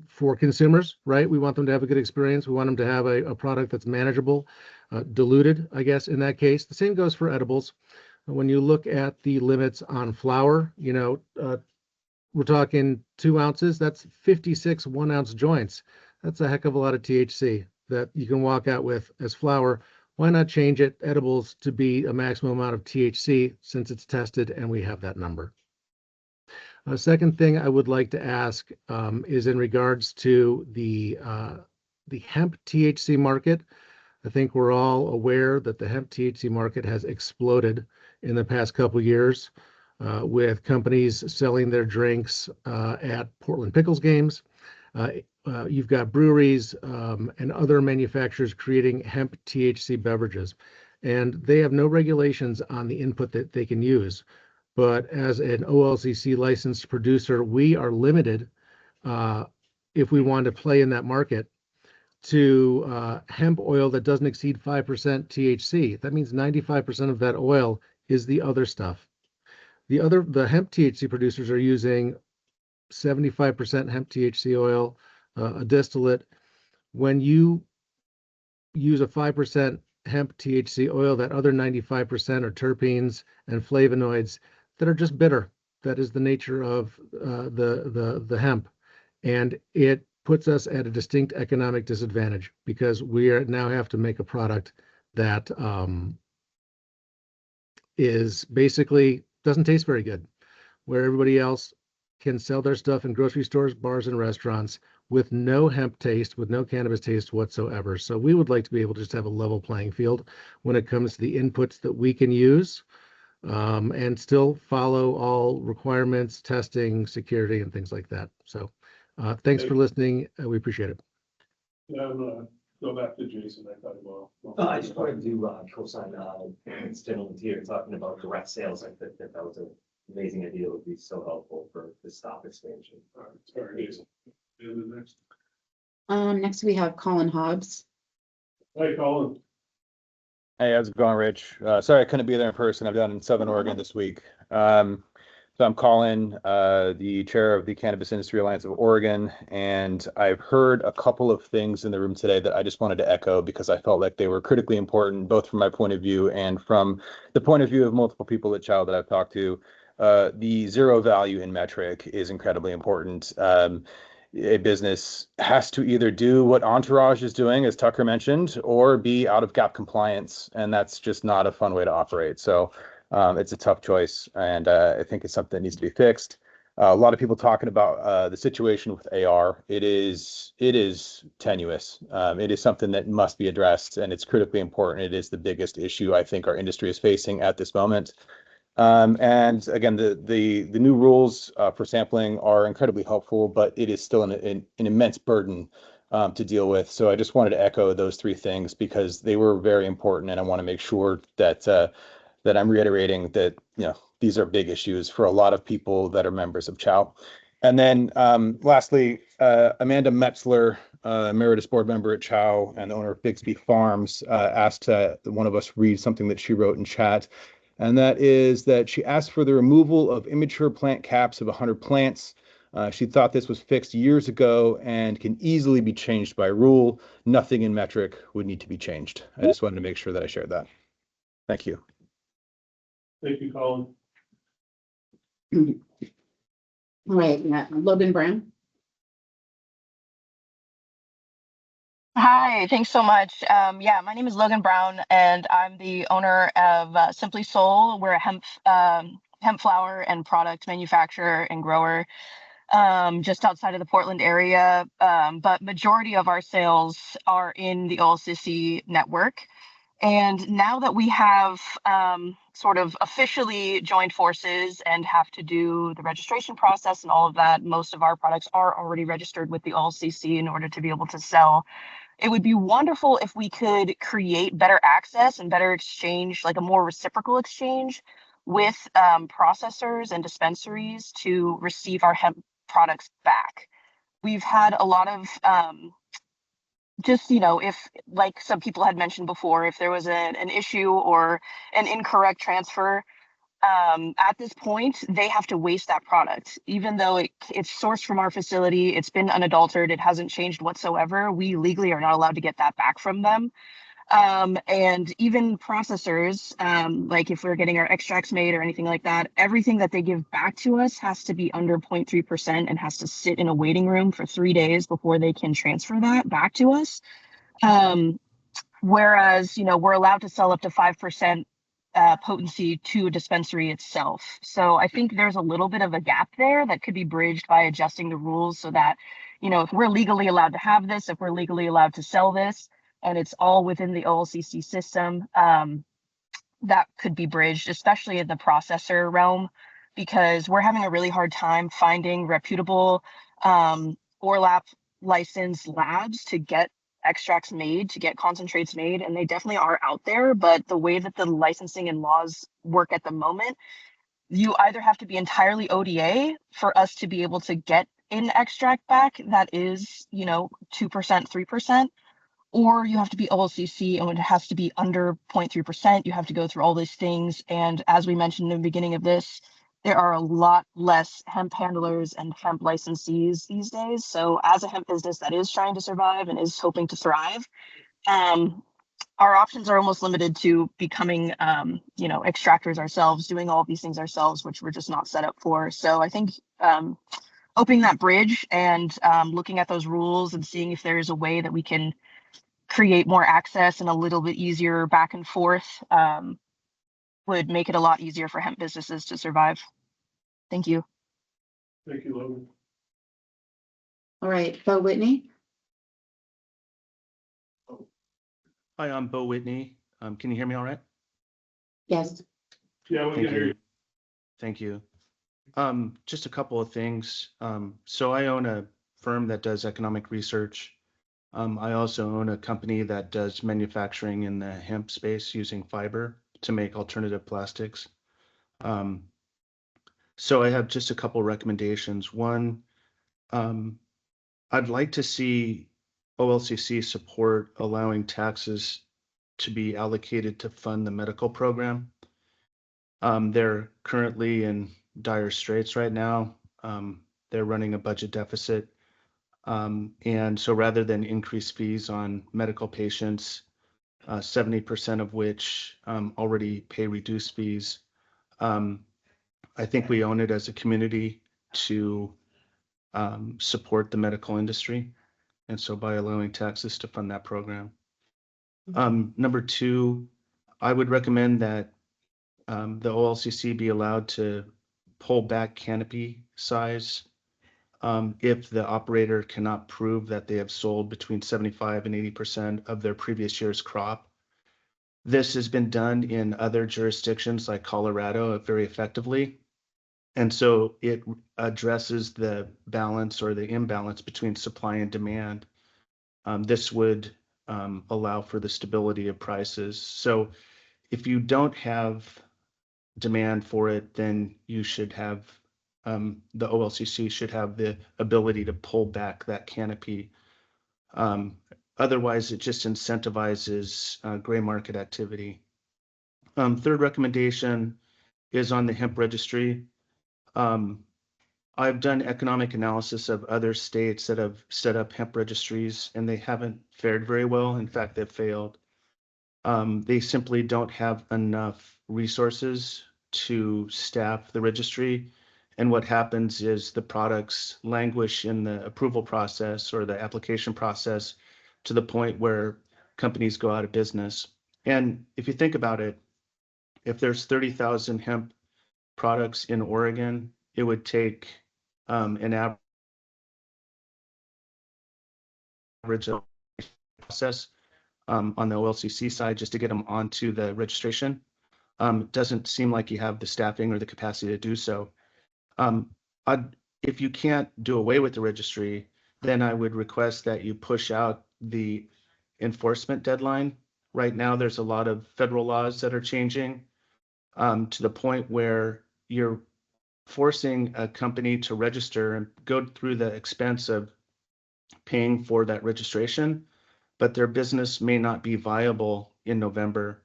for consumers, right? We want them to have a good experience. We want them to have a product that's manageable, diluted, I guess, in that case. The same goes for edibles. When you look at the limits on flower, we're talking 2 ounces, that's 56 1-ounce joints. That's a heck of a lot of THC that you can walk out with as flower. Why not change it, edibles, to be a maximum amount of THC since it's tested and we have that number? Second thing I would like to ask is in regards to the hemp THC market. I think we're all aware that the hemp THC market has exploded in the past couple of years with companies selling their drinks at Portland Pickles games. You've got breweries and other manufacturers creating hemp THC beverages, and they have no regulations on the input that they can use. But as an OLCC licensed producer, we are limited, if we want to play in that market, to hemp oil that doesn't exceed 5% THC. That means 95% of that oil is the other stuff. The hemp THC producers are using 75% hemp THC oil, a distillate. When you use a 5% hemp THC oil, that other 95% are terpenes and flavonoids that are just bitter. That is the nature of the hemp. And it puts us at a distinct economic disadvantage because we now have to make a product that is basically doesn't taste very good, where everybody else can sell their stuff in grocery stores, bars, and restaurants with no hemp taste, with no cannabis taste whatsoever. So we would like to be able to just have a level playing field when it comes to the inputs that we can use and still follow all requirements, testing, security, and things like that. So thanks for listening. We appreciate it. Yeah, I'm gonna go back to Jason. I thought, well. I just wanted to co-sign this gentleman here talking about direct sales. I think that was an amazing idea. It would be so helpful for the stop expansion. All right, sorry, Jason. Next. Next we have Colin Hobbs. Hey, Colin. Hey, how's it going, Rich? Sorry I couldn't be there in person. I'm down in Southern Oregon this week. So I'm Colin, the chair of the Cannabis Industry Alliance of Oregon, and I've heard a couple of things in the room today that I just wanted to echo because I felt like they were critically important, both from my point of view and from the point of view of multiple people at Child that I've talked to. The zero value in metric is incredibly important. A business has to either do what Entourage is doing, as Tucker mentioned, or be out of gap compliance, and that's just not a fun way to operate. So it's a tough choice, and I think it's something that needs to be fixed. A lot of people talking about the situation with AR. It is tenuous. It is something that must be addressed, and it's critically important. It is the biggest issue I think our industry is facing at this moment. And again, the new rules for sampling are incredibly helpful, but it is still an immense burden to deal with. So I just wanted to echo those three things because they were very important, and I want to make sure that that I'm reiterating that these are big issues for a lot of people that are members of CHOW. And then lastly, Amanda Metzler, emeritus board member at CHOW and owner of Bixby Farms, asked one of us read something that she wrote in chat. And that is that she asked for the removal of immature plant caps of 100 plants. She thought this was fixed years ago and can easily be changed by rule. Nothing in metric would need to be changed. I just wanted to make sure that I shared that. Thank you. Thank you, Colin. All right, yeah, Logan Brown. Hi, thanks so much. Yeah, my name is Logan Brown, and I'm the owner of Simply Soul. We're a hemp flower and product manufacturer and grower just outside of the Portland area. But majority of our sales are in the OLCC network. And now that we have sort of officially joined forces and have to do the registration process and all of that, most of our products are already registered with the OLCC in order to be able to sell. It would be wonderful if we could create better access and better exchange, like a more reciprocal exchange with processors and dispensaries to receive our hemp products back. We've had a lot of just, if, like some people had mentioned before, if there was an issue or an incorrect transfer, at this point, they have to waste that product. Even though it's sourced from our facility, it's been unadulterated, it hasn't changed whatsoever, we legally are not allowed to get that back from them. And even processors, like if we're getting our extracts made or anything like that, everything that they give back to us has to be under 0.3% and has to sit in a waiting room for 3 days before they can transfer that back to us. Whereas, we're allowed to sell up to 5% potency to a dispensary itself. So I think there's a little bit of a gap there that could be bridged by adjusting the rules so that, if we're legally allowed to have this, if we're legally allowed to sell this, and it's all within the OLCC system, that could be bridged, especially in the processor realm, because we're having a really hard time finding reputable ORLAP licensed labs to get extracts made, to get concentrates made, and they definitely are out there, but the way that the licensing and laws work at the moment, you either have to be entirely ODA for us to be able to get an extract back that is, 2%, 3%, or you have to be OLCC and it has to be under 0.3%. You have to go through all these things. And as we mentioned in the beginning of this, there are a lot less hemp handlers and hemp licensees these days. So as a hemp business that is trying to survive and is hoping to thrive, our options are almost limited to becoming, extractors ourselves, doing all of these things ourselves, which we're just not set up for. So I think opening that bridge and looking at those rules and seeing if there is a way that we can create more access and a little bit easier back and forth would make it a lot easier for hemp businesses to survive. Thank you. Thank you, Logan. All right, Bo Whitney. Hi, I'm Bo Whitney. Can you hear me all right? Yes. Yeah, we can hear you. Thank you. Just a couple of things. So I own a firm that does economic research. I also own a company that does manufacturing in the hemp space using fiber to make alternative plastics. So I have just a couple recommendations. One, I'd like to see OLCC support allowing taxes to be allocated to fund the medical program. They're currently in dire straits right now. They're running a budget deficit. And so rather than increase fees on medical patients, 70% of which already pay reduced fees, I think we own it as a community to support the medical industry. And so by allowing taxes to fund that program. Number two, I would recommend that the OLCC be allowed to pull back canopy size if the operator cannot prove that they have sold between 75 and 80% of their previous year's crop. This has been done in other jurisdictions like Colorado very effectively. And so it addresses the balance or the imbalance between supply and demand. This would allow for the stability of prices. So if you don't have demand for it, then you should have, the OLCC should have the ability to pull back that canopy. Otherwise, it just incentivizes gray market activity. Third recommendation is on the hemp registry. I've done economic analysis of other states that have set up hemp registries, and they haven't fared very well. In fact, they've failed. They simply don't have enough resources to staff the registry. And what happens is the products languish in the approval process or the application process to the point where companies go out of business. And if you think about it, if there's 30,000 hemp products in Oregon, it would take an average process on the OLCC side just to get them onto the registration. Doesn't seem like you have the staffing or the capacity to do so. If you can't do away with the registry, then I would request that you push out the enforcement deadline. Right now, there's a lot of federal laws that are changing to the point where you're forcing a company to register and go through the expense of paying for that registration, but their business may not be viable in November.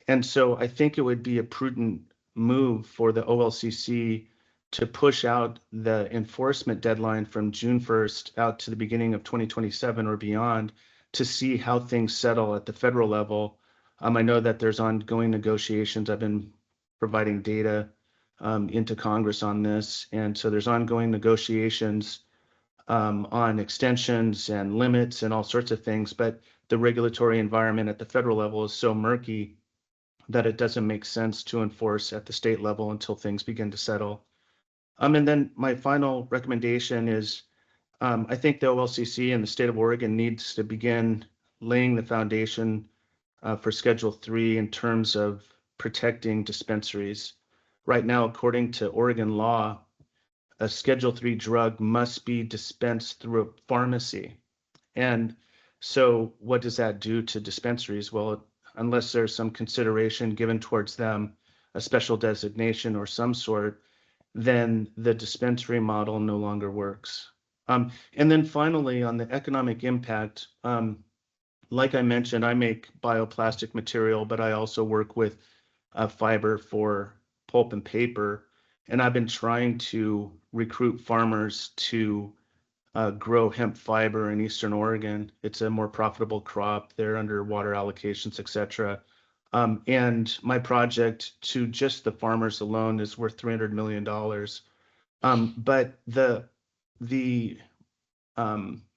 And so I think it would be a prudent move for the OLCC to push out the enforcement deadline from June 1st out to the beginning of 2027 or beyond to see how things settle at the federal level. I know that there's ongoing negotiations. I've been providing data into Congress on this. And so there's ongoing negotiations on extensions and limits and all sorts of things. But the regulatory environment at the federal level is so murky that it doesn't make sense to enforce at the state level until things begin to settle. And then my final recommendation is I think the OLCC and the state of Oregon needs to begin laying the foundation for Schedule 3 in terms of protecting dispensaries. Right now, according to Oregon law, a Schedule 3 drug must be dispensed through a pharmacy. And so what does that do to dispensaries? Well, unless there's some consideration given towards them, a special designation or some sort, then the dispensary model no longer works. And then finally, on the economic impact, like I mentioned, I make bioplastic material, but I also work with fiber for pulp and paper. And I've been trying to recruit farmers to grow hemp fiber in Eastern Oregon. It's a more profitable crop. They're under water allocations, et cetera. And my project to just the farmers alone is worth $300 million. But the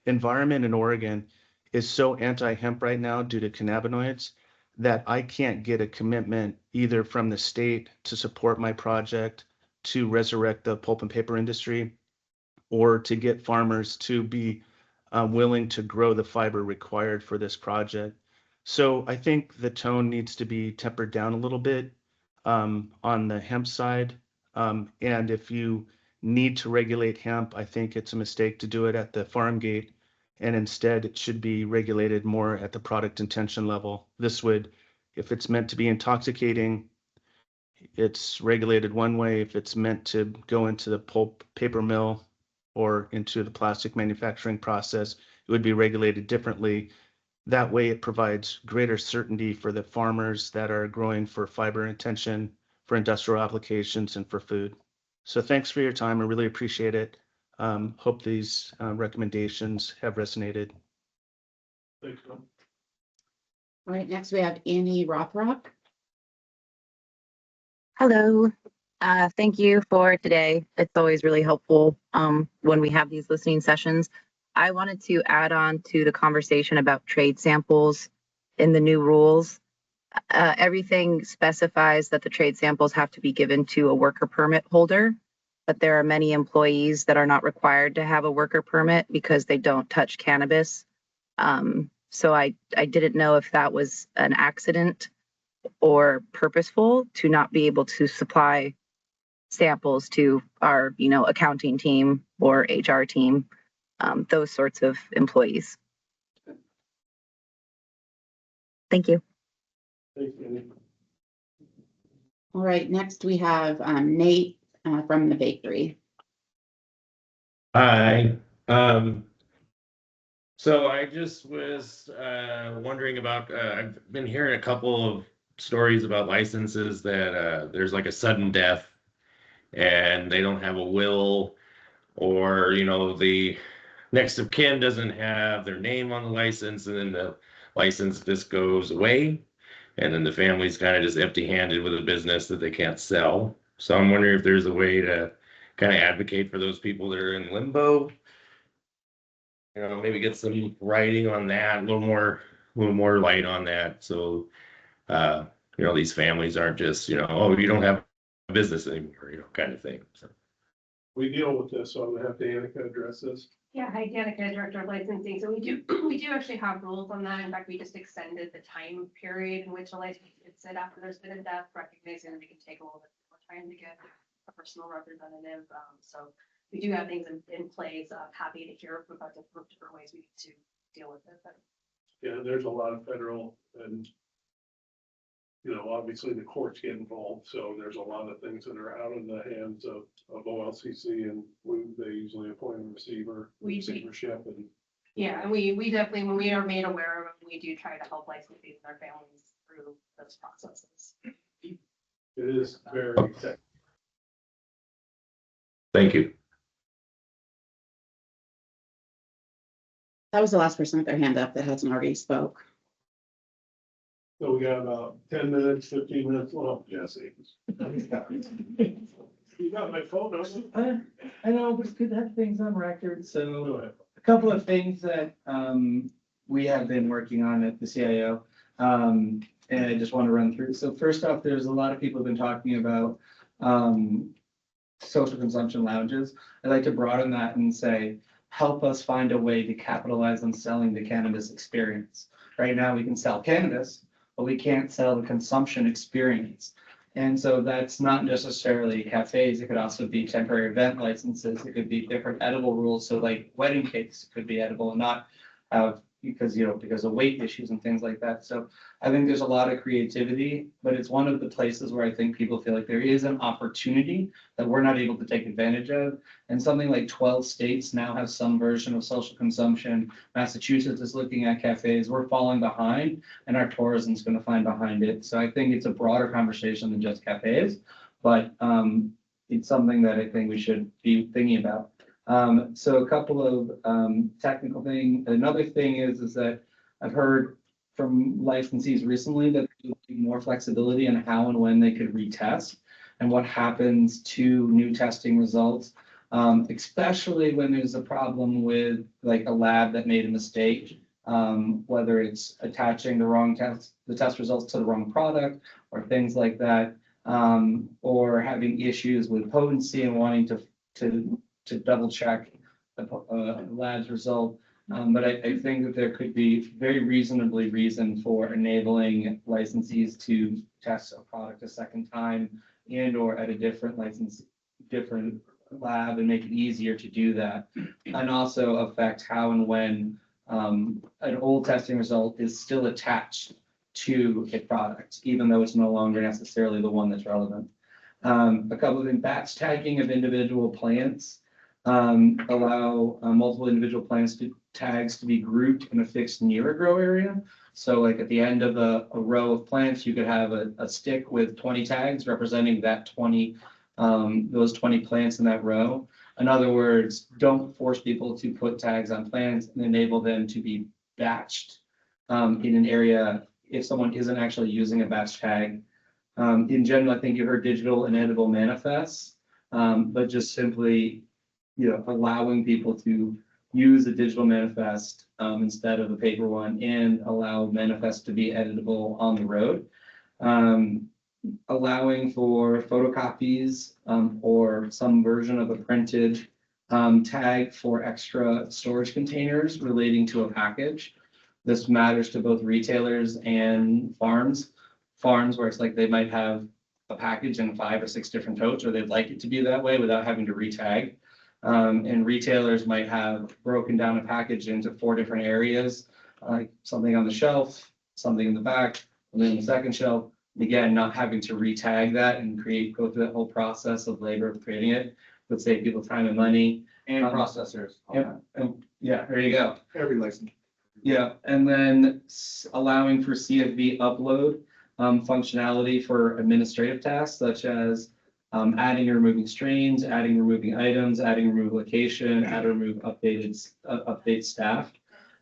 environment in Oregon is so anti-hemp right now due to cannabinoids that I can't get a commitment either from the state to support my project to resurrect the pulp and paper industry or to get farmers to be willing to grow the fiber required for this project. So I think the tone needs to be tempered down a little bit on the hemp side. And if you need to regulate hemp, I think it's a mistake to do it at the farm gate. And instead, it should be regulated more at the product intention level. This would, if it's meant to be intoxicating, it's regulated one way. If it's meant to go into the pulp paper mill or into the plastic manufacturing process, it would be regulated differently. That way, it provides greater certainty for the farmers that are growing for fiber intention, for industrial applications, and for food. So thanks for your time. I really appreciate it. Hope these recommendations have resonated. Thanks, Tom. All right, next we have Annie Rothrock. Hello. Thank you for today. It's always really helpful when we have these listening sessions. I wanted to add on to the conversation about trade samples in the new rules. Everything specifies that the trade samples have to be given to a worker permit holder. but there are many employees that are not required to have a worker permit because they don't touch cannabis. So I didn't know if that was an accident or purposeful to not be able to supply samples to our, accounting team or HR team, those sorts of employees. Thank you. Thanks, Andy. All right, next we have Nate from the bakery. Hi. So I just was wondering about, I've been hearing a couple of stories about licenses that there's like a sudden death and they don't have a will, or, the next of kin doesn't have their name on the license, and then the license just goes away. And then the family's kind of just empty-handed with a business that they can't sell. So I'm wondering if there's a way to kind of advocate for those people that are in limbo. Maybe get some writing on that, a little more light on that. So, these families aren't just, oh, you don't have a business anymore, kind of thing. So. We deal with this, so I'm gonna have Danica address this. Yeah, hi, Danica, Director of Licensing. So we do actually have rules on that. In fact, we just extended the time period in which a license could sit after there's been a death, recognizing that it can take a little bit more time to get a personal representative. So we do have things in place. I'm happy to hear about different ways we need to deal with it. But Yeah, there's a lot of federal and, obviously the courts get involved. So there's a lot of things that are out in the hands of OLCC, and they usually appoint a receivership. And yeah, and we definitely, when we are made aware of them, we do try to help licensees and their families through those processes. it is very technical. Thank you. That was the last person with their hand up that hasn't already spoke. So we got about 10 minutes, 15 minutes left, Jesse. You got my phone number? I know, but it's good to have things on record, so a couple of things that we have been working on at the CIO. And I just want to run through. So first off, there's a lot of people have been talking about social consumption lounges. I'd like to broaden that and say, help us find a way to capitalize on selling the cannabis experience. Right now, we can sell cannabis, but we can't sell the consumption experience. And so that's not necessarily cafes. It could also be temporary event licenses. It could be different edible rules. So like wedding cakes could be edible and not have, because of weight issues and things like that. So I think there's a lot of creativity, but it's one of the places where I think people feel like there is an opportunity that we're not able to take advantage of. And something like 12 states now have some version of social consumption. Massachusetts is looking at cafes. We're falling behind, and our tourism is going to find behind it. So I think it's a broader conversation than just cafes, but it's something that I think we should be thinking about. So a couple of technical things. Another thing is that I've heard from licensees recently that there's more flexibility in how and when they could retest and what happens to new testing results, especially when there's a problem with like a lab that made a mistake, whether it's attaching the test results to the wrong product or things like that, or having issues with potency and wanting to double check the lab's result. But I think that there could be very reasonably reason for enabling licensees to test a product a second time and or at a different lab and make it easier to do that. And also affect how and when an old testing result is still attached to a product, even though it's no longer necessarily the one that's relevant. A couple of things, batch tagging of individual plants. Allow multiple individual tags to be grouped in a fixed near a grow area. So like at the end of a row of plants, you could have a stick with 20 tags representing that 20, those 20 plants in that row. In other words, don't force people to put tags on plants and enable them to be batched in an area if someone isn't actually using a batch tag. In general, I think you heard digital and edible manifests, but just simply allowing people to use a digital manifest instead of a paper one and allow manifest to be editable on the road. allowing for photocopies, or some version of a printed, tag for extra storage containers relating to a package. This matters to both retailers and farms. Farms where it's like they might have a package in 5 or 6 different totes, or they'd like it to be that way without having to retag. And retailers might have broken down a package into 4 different areas, like something on the shelf, something in the back, and then the second shelf. Again, not having to retag that and go through that whole process of labor of creating it would save people time and money. And processors. And yeah, there you go. Every license. Yeah, and then allowing for CSV upload functionality for administrative tasks such as adding and removing strains, adding, removing items, adding, remove location, add, or remove update staff.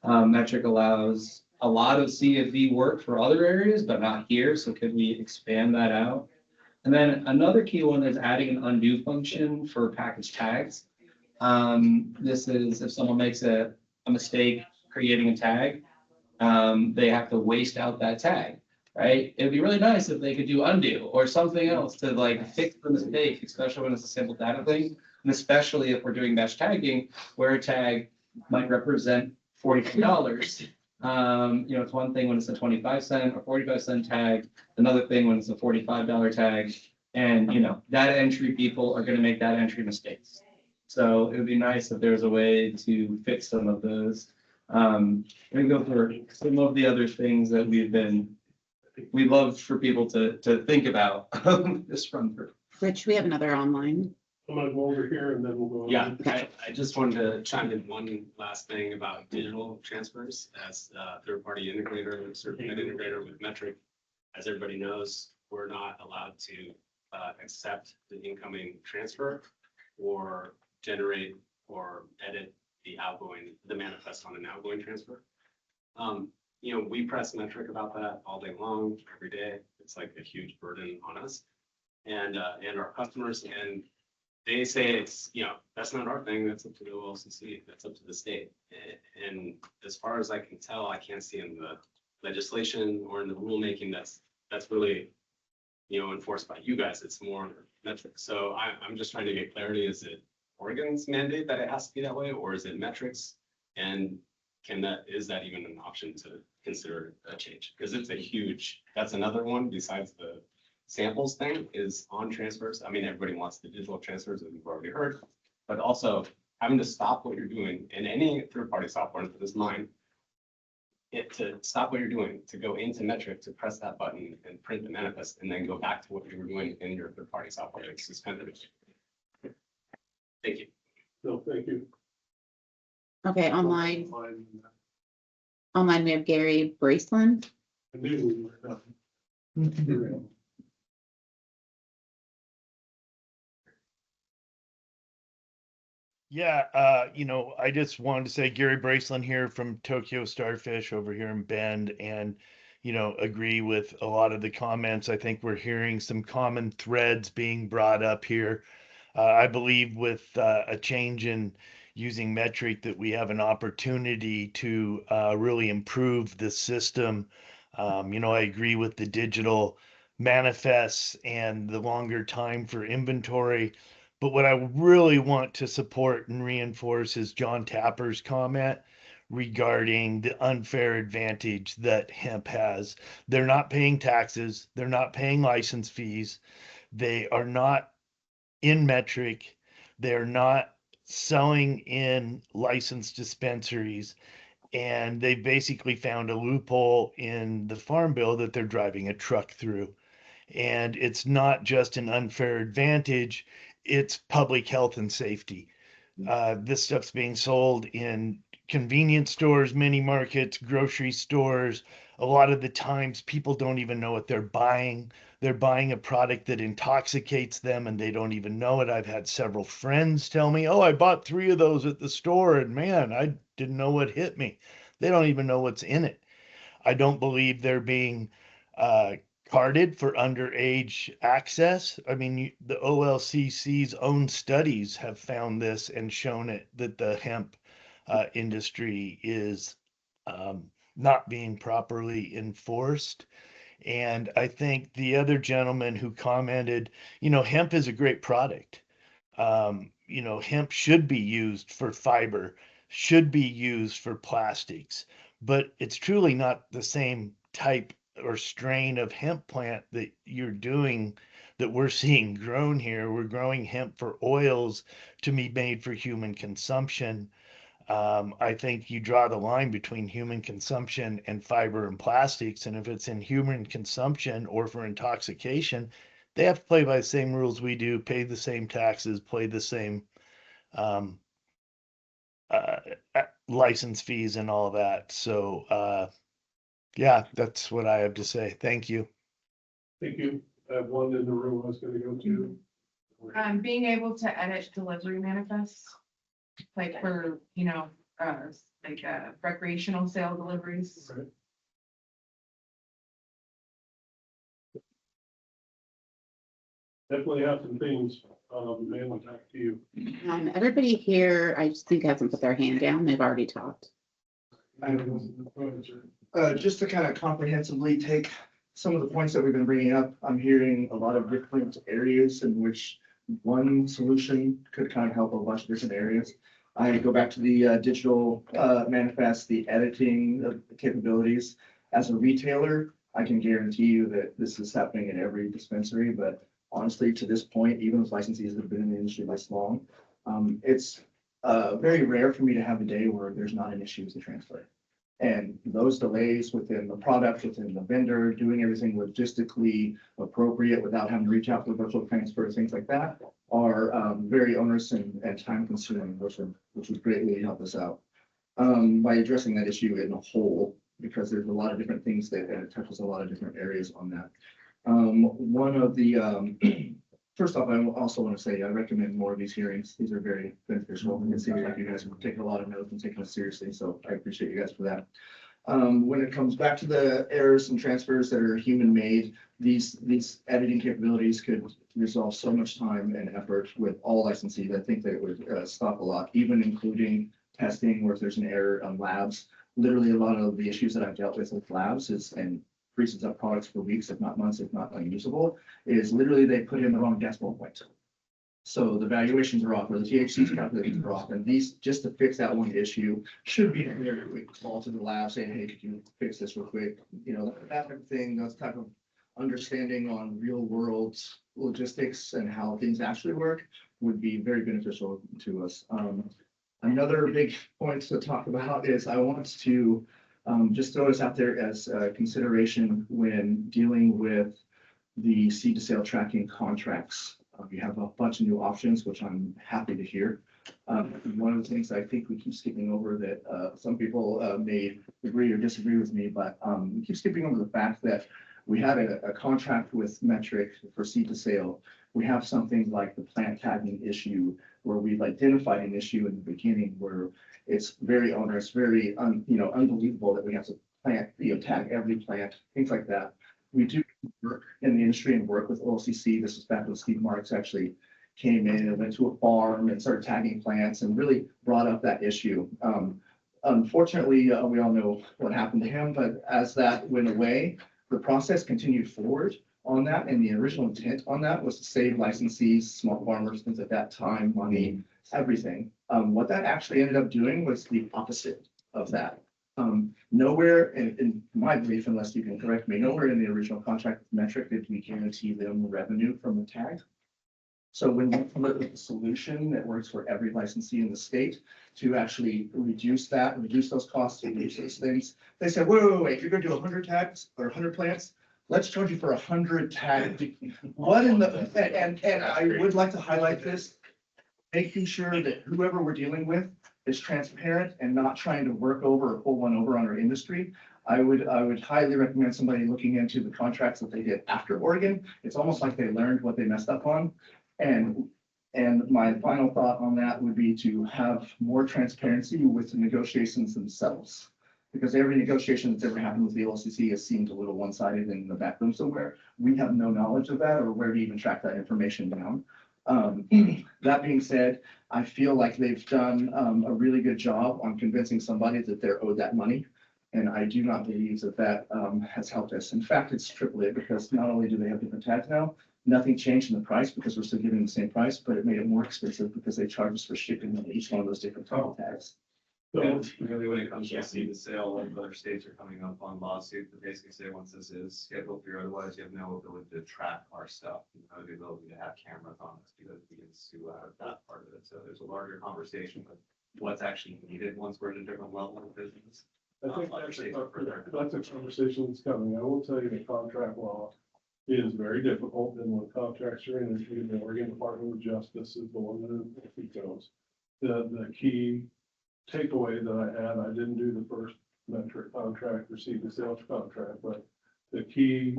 Metric allows a lot of CSV work for other areas, but not here. So could we expand that out? And then another key one is adding an undo function for package tags. This is if someone makes a mistake creating a tag, they have to waste out that tag, right? It'd be really nice if they could do undo or something else to like fix the mistake, especially when it's a simple data thing. And especially if we're doing mesh tagging, where a tag might represent $42. It's one thing when it's a 25-cent or 45-cent tag, another thing when it's a $45 tag. And, data entry people are going to make data entry mistakes. So it would be nice if there was a way to fix some of those. We go for some of the other things that we love for people to think about. Just run through. Rich, we have another online. I'm gonna go over here and then we'll go. Yeah, I just wanted to chime in one last thing about digital transfers as a third-party integrator, certified integrator with Metric. As everybody knows, we're not allowed to accept the incoming transfer or generate or edit the manifest on an outgoing transfer. We press Metric about that all day long, every day. It's like a huge burden on us and our customers. And they say it's, that's not our thing. That's up to the OLCC. That's up to the state. And as far as I can tell, I can't see in the legislation or in the rulemaking that's really, enforced by you guys. It's more Metric. So I'm just trying to get clarity. Is it Oregon's mandate that it has to be that way, or is it Metric's? And is that even an option to consider a change? Because that's another one besides the samples thing is on transfers. I mean, everybody wants the digital transfers that we've already heard, but also having to stop what you're doing in any third-party software, and this is mine, to stop what you're doing, to go into Metric, to press that button and print the manifest, and then go back to what you were doing in your third-party software. It's suspended. Thank you. No, thank you. Okay, online we have Gary Braceland. I knew we were done. Yeah, I just wanted to say Gary Braceland here from Tokyo Starfish over here in Bend, and agree with a lot of the comments. I think we're hearing some common threads being brought up here. I believe with a change in using Metric that we have an opportunity to really improve the system. I agree with the digital manifests and the longer time for inventory. But what I really want to support and reinforce is John Tapper's comment regarding the unfair advantage that hemp has. They're not paying taxes, they're not paying license fees, they are not in Metric, they're not selling in licensed dispensaries, and they basically found a loophole in the farm bill that they're driving a truck through. And it's not just an unfair advantage, it's public health and safety. This stuff's being sold in convenience stores, mini markets, grocery stores. A lot of the times people don't even know what they're buying. They're buying a product that intoxicates them and they don't even know it. I've had several friends tell me, oh, I bought 3 of those at the store and man, I didn't know what hit me. They don't even know what's in it. I don't believe they're being carded for underage access. I mean, the OLCC's own studies have found this and shown it that the hemp industry is not being properly enforced. And I think the other gentleman who commented, hemp is a great product. Hemp should be used for fiber, should be used for plastics, but it's truly not the same type or strain of hemp plant that you're doing that we're seeing grown here. We're growing hemp for oils to be made for human consumption. I think you draw the line between human consumption and fiber and plastics. And if it's in human consumption or for intoxication, they have to play by the same rules we do, pay the same taxes, pay the same um, uh, license fees and all that. So, yeah, that's what I have to say. Thank you. Thank you. I have one in the room I was gonna go to. Being able to edit delivery manifests, like for, recreational sale deliveries. Right. Definitely have some things, man, back to you. Everybody here, I just think hasn't put their hand down. They've already talked. Just to kind of comprehensively take some of the points that we've been bringing up, I'm hearing a lot of different areas in which one solution could kind of help a bunch of different areas. I go back to the digital manifest, the editing of the capabilities. As a retailer, I can guarantee you that this is happening in every dispensary, but honestly, to this point, even with licensees that have been in the industry this long, it's very rare for me to have a day where there's not an issue with the transfer. And those delays within the product, within the vendor, doing everything logistically appropriate without having to reach out for virtual transfer, things like that, are very onerous and time consuming, which would greatly help us out. By addressing that issue in a whole, because there's a lot of different things that, and it touches a lot of different areas on that. One of the, first off, I also want to say I recommend more of these hearings. These are very beneficial. It seems like you guys are taking a lot of notes and taking it seriously, so I appreciate you guys for that. When it comes back to the errors and transfers that are human-made, these editing capabilities could resolve so much time and effort with all licensees. I think that it would stop a lot, even including testing where if there's an error on labs. Literally, a lot of the issues that I've dealt with labs is, and freezes up products for weeks, if not months, if not unusable, is literally they put in the wrong decimal point. So the valuations are off, or the THC calculations are off, and these, just to fix that one issue, should be a very quick call to the lab saying, hey, could you fix this real quick? That type of thing, those type of understanding on real world logistics and how things actually work would be very beneficial to us. Another big point to talk about is I want to just throw this out there as a consideration when dealing with the seed to sale tracking contracts. We have a bunch of new options, which I'm happy to hear. One of the things I think we keep skipping over that some people may agree or disagree with me, but we keep skipping over the fact that we had a contract with Metric for seed to sale. We have something like the plant tagging issue where we've identified an issue in the beginning where it's very onerous, very unbelievable that we have to tag every plant, things like that. We do work in the industry and work with OLCC. This is back when Steve Marks actually came in and went to a farm and started tagging plants and really brought up that issue. Unfortunately, we all know what happened to him, but as that went away, the process continued forward on that. And the original intent on that was to save licensees, small farmers, things at that time, money, everything. What that actually ended up doing was the opposite of that. Nowhere, in my belief, unless you can correct me, nowhere in the original contract with Metric did we guarantee them revenue from the tag. So when we come up with a solution that works for every licensee in the state to actually reduce those costs, reduce those things, they said, wait, if you're gonna do 100 tags or 100 plants, let's charge you for 100 tags. What in the, and I would like to highlight this, making sure that whoever we're dealing with is transparent and not trying to work over or pull one over on our industry. I would highly recommend somebody looking into the contracts that they did after Oregon. It's almost like they learned what they messed up on. And my final thought on that would be to have more transparency with the negotiations themselves. Because every negotiation that's ever happened with the LCC has seemed a little one-sided in the back room somewhere. We have no knowledge of that or where to even track that information down. That being said, I feel like they've done a really good job on convincing somebody that they're owed that money. And I do not believe that that has helped us. In fact, it's triple it, because not only do they have different tags now, nothing changed in the price because we're still giving the same price, but it made it more expensive because they charge us for shipping on each one of those different title tags. And really, when it comes to seed the sale, like other states are coming up on lawsuits that basically say once this is scheduled for, otherwise you have no ability to track our stuff. You know, the ability to have cameras on us because we can sue out of that part of it. So there's a larger conversation with what's actually needed once we're at a different level of business. I think Other states are further. that's a conversation that's coming. I will tell you that contract law is very difficult, and when contracts are issued, the Oregon Department of Justice is the one that goes. The key takeaway that I had, I didn't do the first metric contract, receive the sales contract, but the key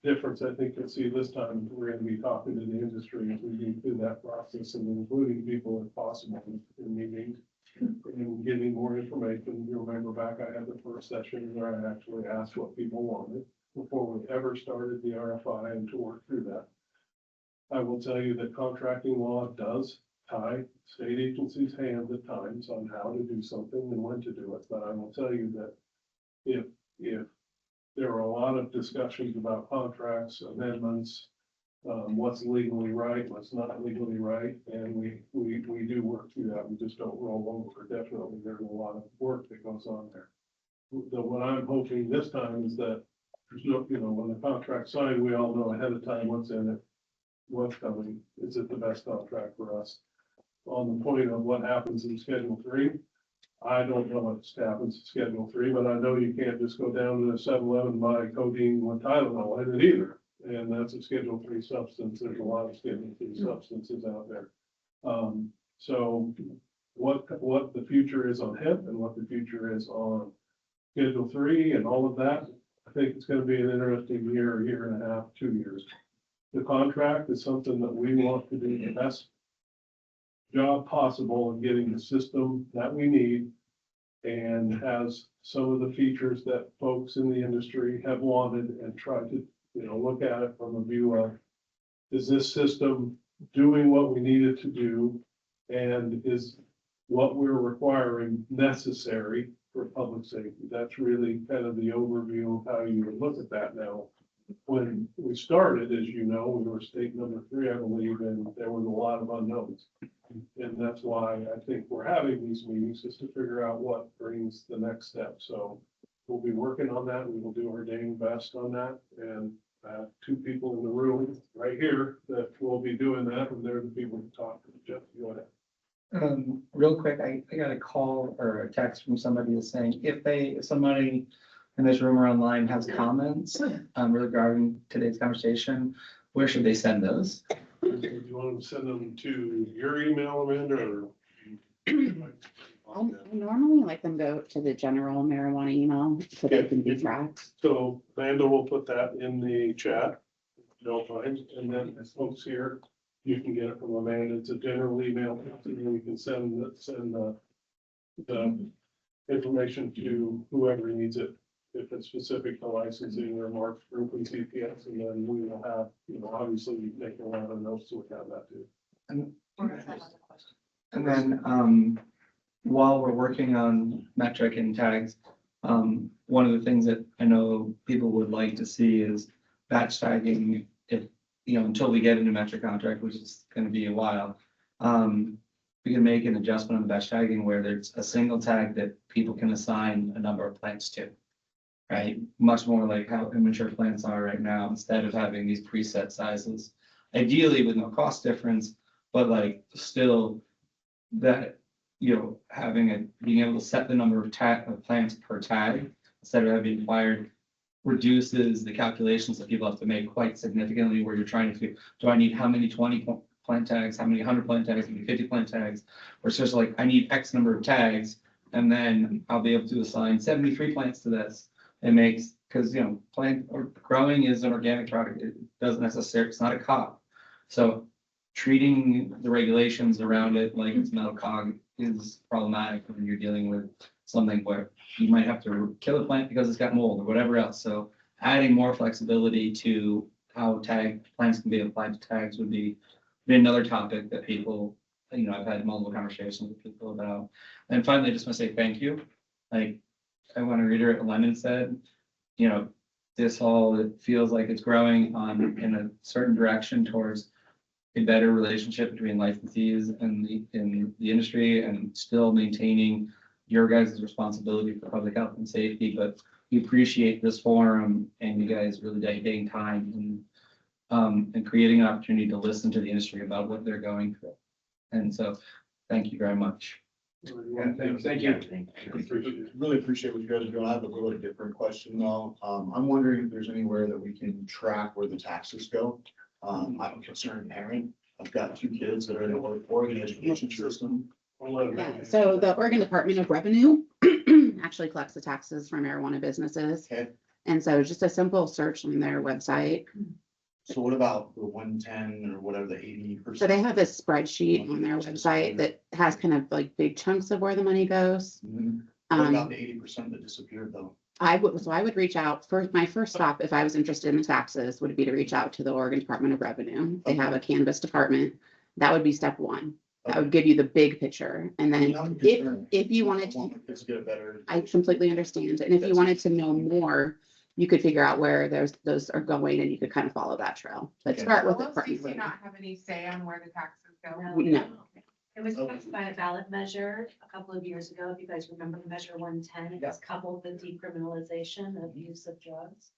difference I think you'll see this time, we're gonna be talking to the industry as we go through that process and including people if possible in meetings and getting more information. You remember back, I had the first session where I actually asked what people wanted before we ever started the RFI and to work through that. I will tell you that contracting law does tie state agencies' hands at times on how to do something and when to do it, but I will tell you that if there are a lot of discussions about contracts, amendments, what's legally right, what's not legally right, and we do work through that. We just don't roll over. Definitely, there's a lot of work that goes on there. What I'm hoping this time is that there's no, when the contract's signed, we all know ahead of time what's in it, what's coming. Is it the best contract for us? On the point of what happens in Schedule 3, I don't know what happens in Schedule 3, but I know you can't just go down to the 7-Eleven and buy codeine with Tylenol in it either. And that's a Schedule 3 substance. There's a lot of Schedule 3 substances out there. So what the future is on hemp and what the future is on Schedule 3 and all of that, I think it's going to be an interesting year and a half, 2 years. The contract is something that we want to do the best job possible in getting the system that we need and has some of the features that folks in the industry have wanted and tried to, look at it from a view of, is this system doing what we need it to do? And is what we're requiring necessary for public safety? That's really kind of the overview of how you would look at that now. When we started, as you know, we were state number 3, I believe, and there was a lot of unknowns. And that's why I think we're having these meetings, is to figure out what brings the next step. So we'll be working on that. We will do our dang best on that. And 2 people in the room right here that will be doing that, and they're the people to talk to. Jeff, you want to? Real quick, I got a call or a text from somebody that's saying if somebody in this room or online has comments regarding today's conversation, where should they send those? Do you want to send them to your email, Amanda, or? I normally let them go to the general marijuana email so they can be tracked. So Amanda will put that in the chat, if you don't mind, and then as folks here, you can get it from Amanda. It's a general email, and then we can send the information to whoever needs it. If it's specific to licensing or marked group and CPS, and then we will have, obviously make a lot of notes, so we have that too. And then while we're working on metric and tags, one of the things that I know people would like to see is batch tagging. If until we get into metric contract, which is going to be a while, we can make an adjustment on the batch tagging where there's a single tag that people can assign a number of plants to. Right, much more like how immature plants are right now, instead of having these preset sizes. Ideally with no cost difference, but like still that, being able to set the number of plants per tag instead of having required reduces the calculations that people have to make quite significantly, where you're trying to, do I need how many 20 plant tags, how many 100 plant tags, how many 50 plant tags, or it's just like, I need X number of tags, and then I'll be able to assign 73 plants to this. It makes, because, plant or growing is an organic product. It doesn't necessarily, it's not a cog. So treating the regulations around it like it's metal cog is problematic when you're dealing with something where you might have to kill a plant because it's got mold or whatever else. So adding more flexibility to how plants can be applied to tags would be another topic that people, I've had multiple conversations with people about. And finally, I just want to say thank you. Like, I want to reiterate what Lennon said. You know, this all, it feels like it's growing on, in a certain direction towards a better relationship between licensees and in the industry, and still maintaining your guys' responsibility for public health and safety. But we appreciate this forum and you guys really dedicating time and creating an opportunity to listen to the industry about what they're going through. And so, thank you very much. Yeah, thank you. Really appreciate what you guys are doing. I have a really different question though. I'm wondering if there's anywhere that we can track where the taxes go. I'm a concerned parent. I've got 2 kids that are in the Oregon education system. Yeah, so the Oregon Department of Revenue actually collects the taxes for marijuana businesses. Okay. And so just a simple search on their website. So what about the 110 or whatever, the 80%? So they have a spreadsheet on their website that has kind of like big chunks of where the money goes. What about the 80% that disappeared though? I would reach out for my first stop, if I was interested in the taxes, would be to reach out to the Oregon Department of Revenue. They have a cannabis department. That would be step one. That would give you the big picture. And then if you wanted to, I completely understand. And if you wanted to know more, you could figure out where those are going and you could kind of follow that trail. But start with the Department of Will Revenue. not have any say on where the taxes go? No. It was passed by a ballot measure a couple of years ago, if you guys remember Measure 110, it was coupled with decriminalization of use of drugs.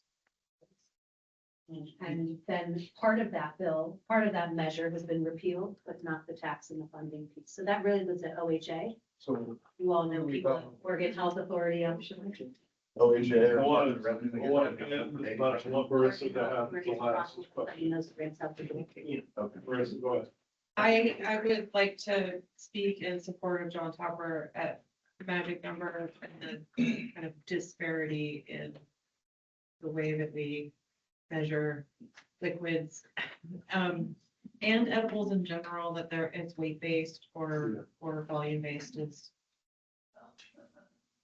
And then part of that bill, part of that measure has been repealed, but not the tax and the funding piece. So that really was at OHA. So You all know people at Oregon Health Authority, I'm sure. OHA. What Marissa to have the last question. Okay, Marissa, go ahead. I would like to speak in support of John Topper at magic number and the kind of disparity in the way that we measure liquids. And edibles in general, that it's weight-based or volume-based is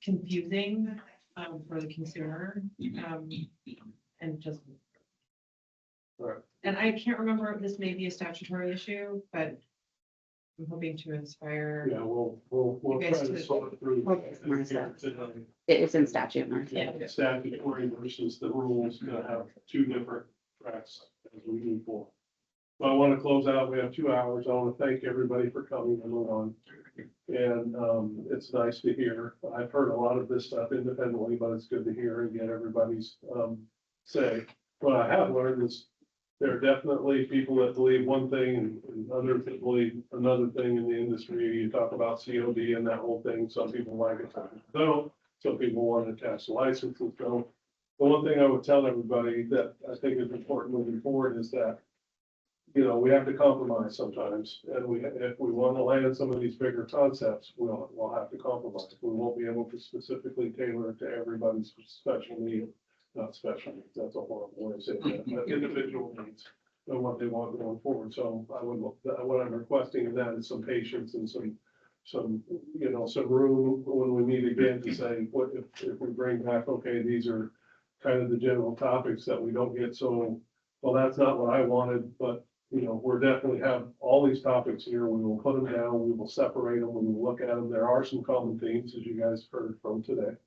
confusing for the consumer. And just. And I can't remember if this may be a statutory issue, but I'm hoping to inspire. Yeah, we'll try to sort it through. It's in statute, Martha. Yeah, statutory versus the rules, gonna have 2 different tracks as we move forward. But I want to close out. We have 2 hours. I want to thank everybody for coming and on. And it's nice to hear. I've heard a lot of this stuff independently, but it's good to hear and get everybody's say. What I have learned is there are definitely people that believe one thing and others that believe another thing in the industry. You talk about COD and that whole thing. Some people like it, some people don't. Some people want to attach the licenses, don't. The one thing I would tell everybody that I think is important moving forward is that, you know, we have to compromise sometimes. And if we want to land some of these bigger concepts, we'll have to compromise. We won't be able to specifically tailor it to everybody's special need. Not special needs, that's a horrible way of saying that, but individual needs and what they want going forward. So what I'm requesting in that is some patience and some room when we meet again to say, what if we bring back, okay, these are kind of the general topics that we don't get so, well, that's not what I wanted, but you know, we're definitely have all these topics here. We will put them down, we will separate them, we will look at them. There are some common themes, as you guys heard from today.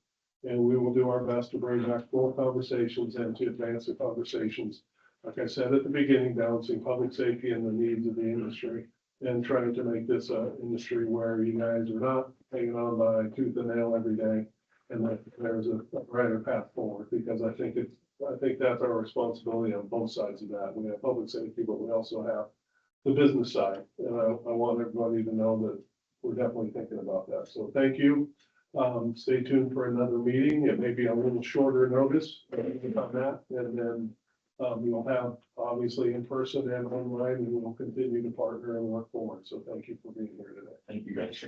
And we will do our best to bring back more conversations and to advance the conversations. Like I said at the beginning, balancing public safety and the needs of the industry and trying to make this an industry where you guys are not hanging on by tooth and nail every day. And that there's a brighter path forward, because I think that's our responsibility on both sides of that. We have public safety, but we also have the business side. And I want everybody to know that we're definitely thinking about that. So thank you. Stay tuned for another meeting. It may be a little shorter notice on that, and then we'll have obviously in person and online, and we'll continue to partner and work forward. So thank you for being here today. Thank you guys.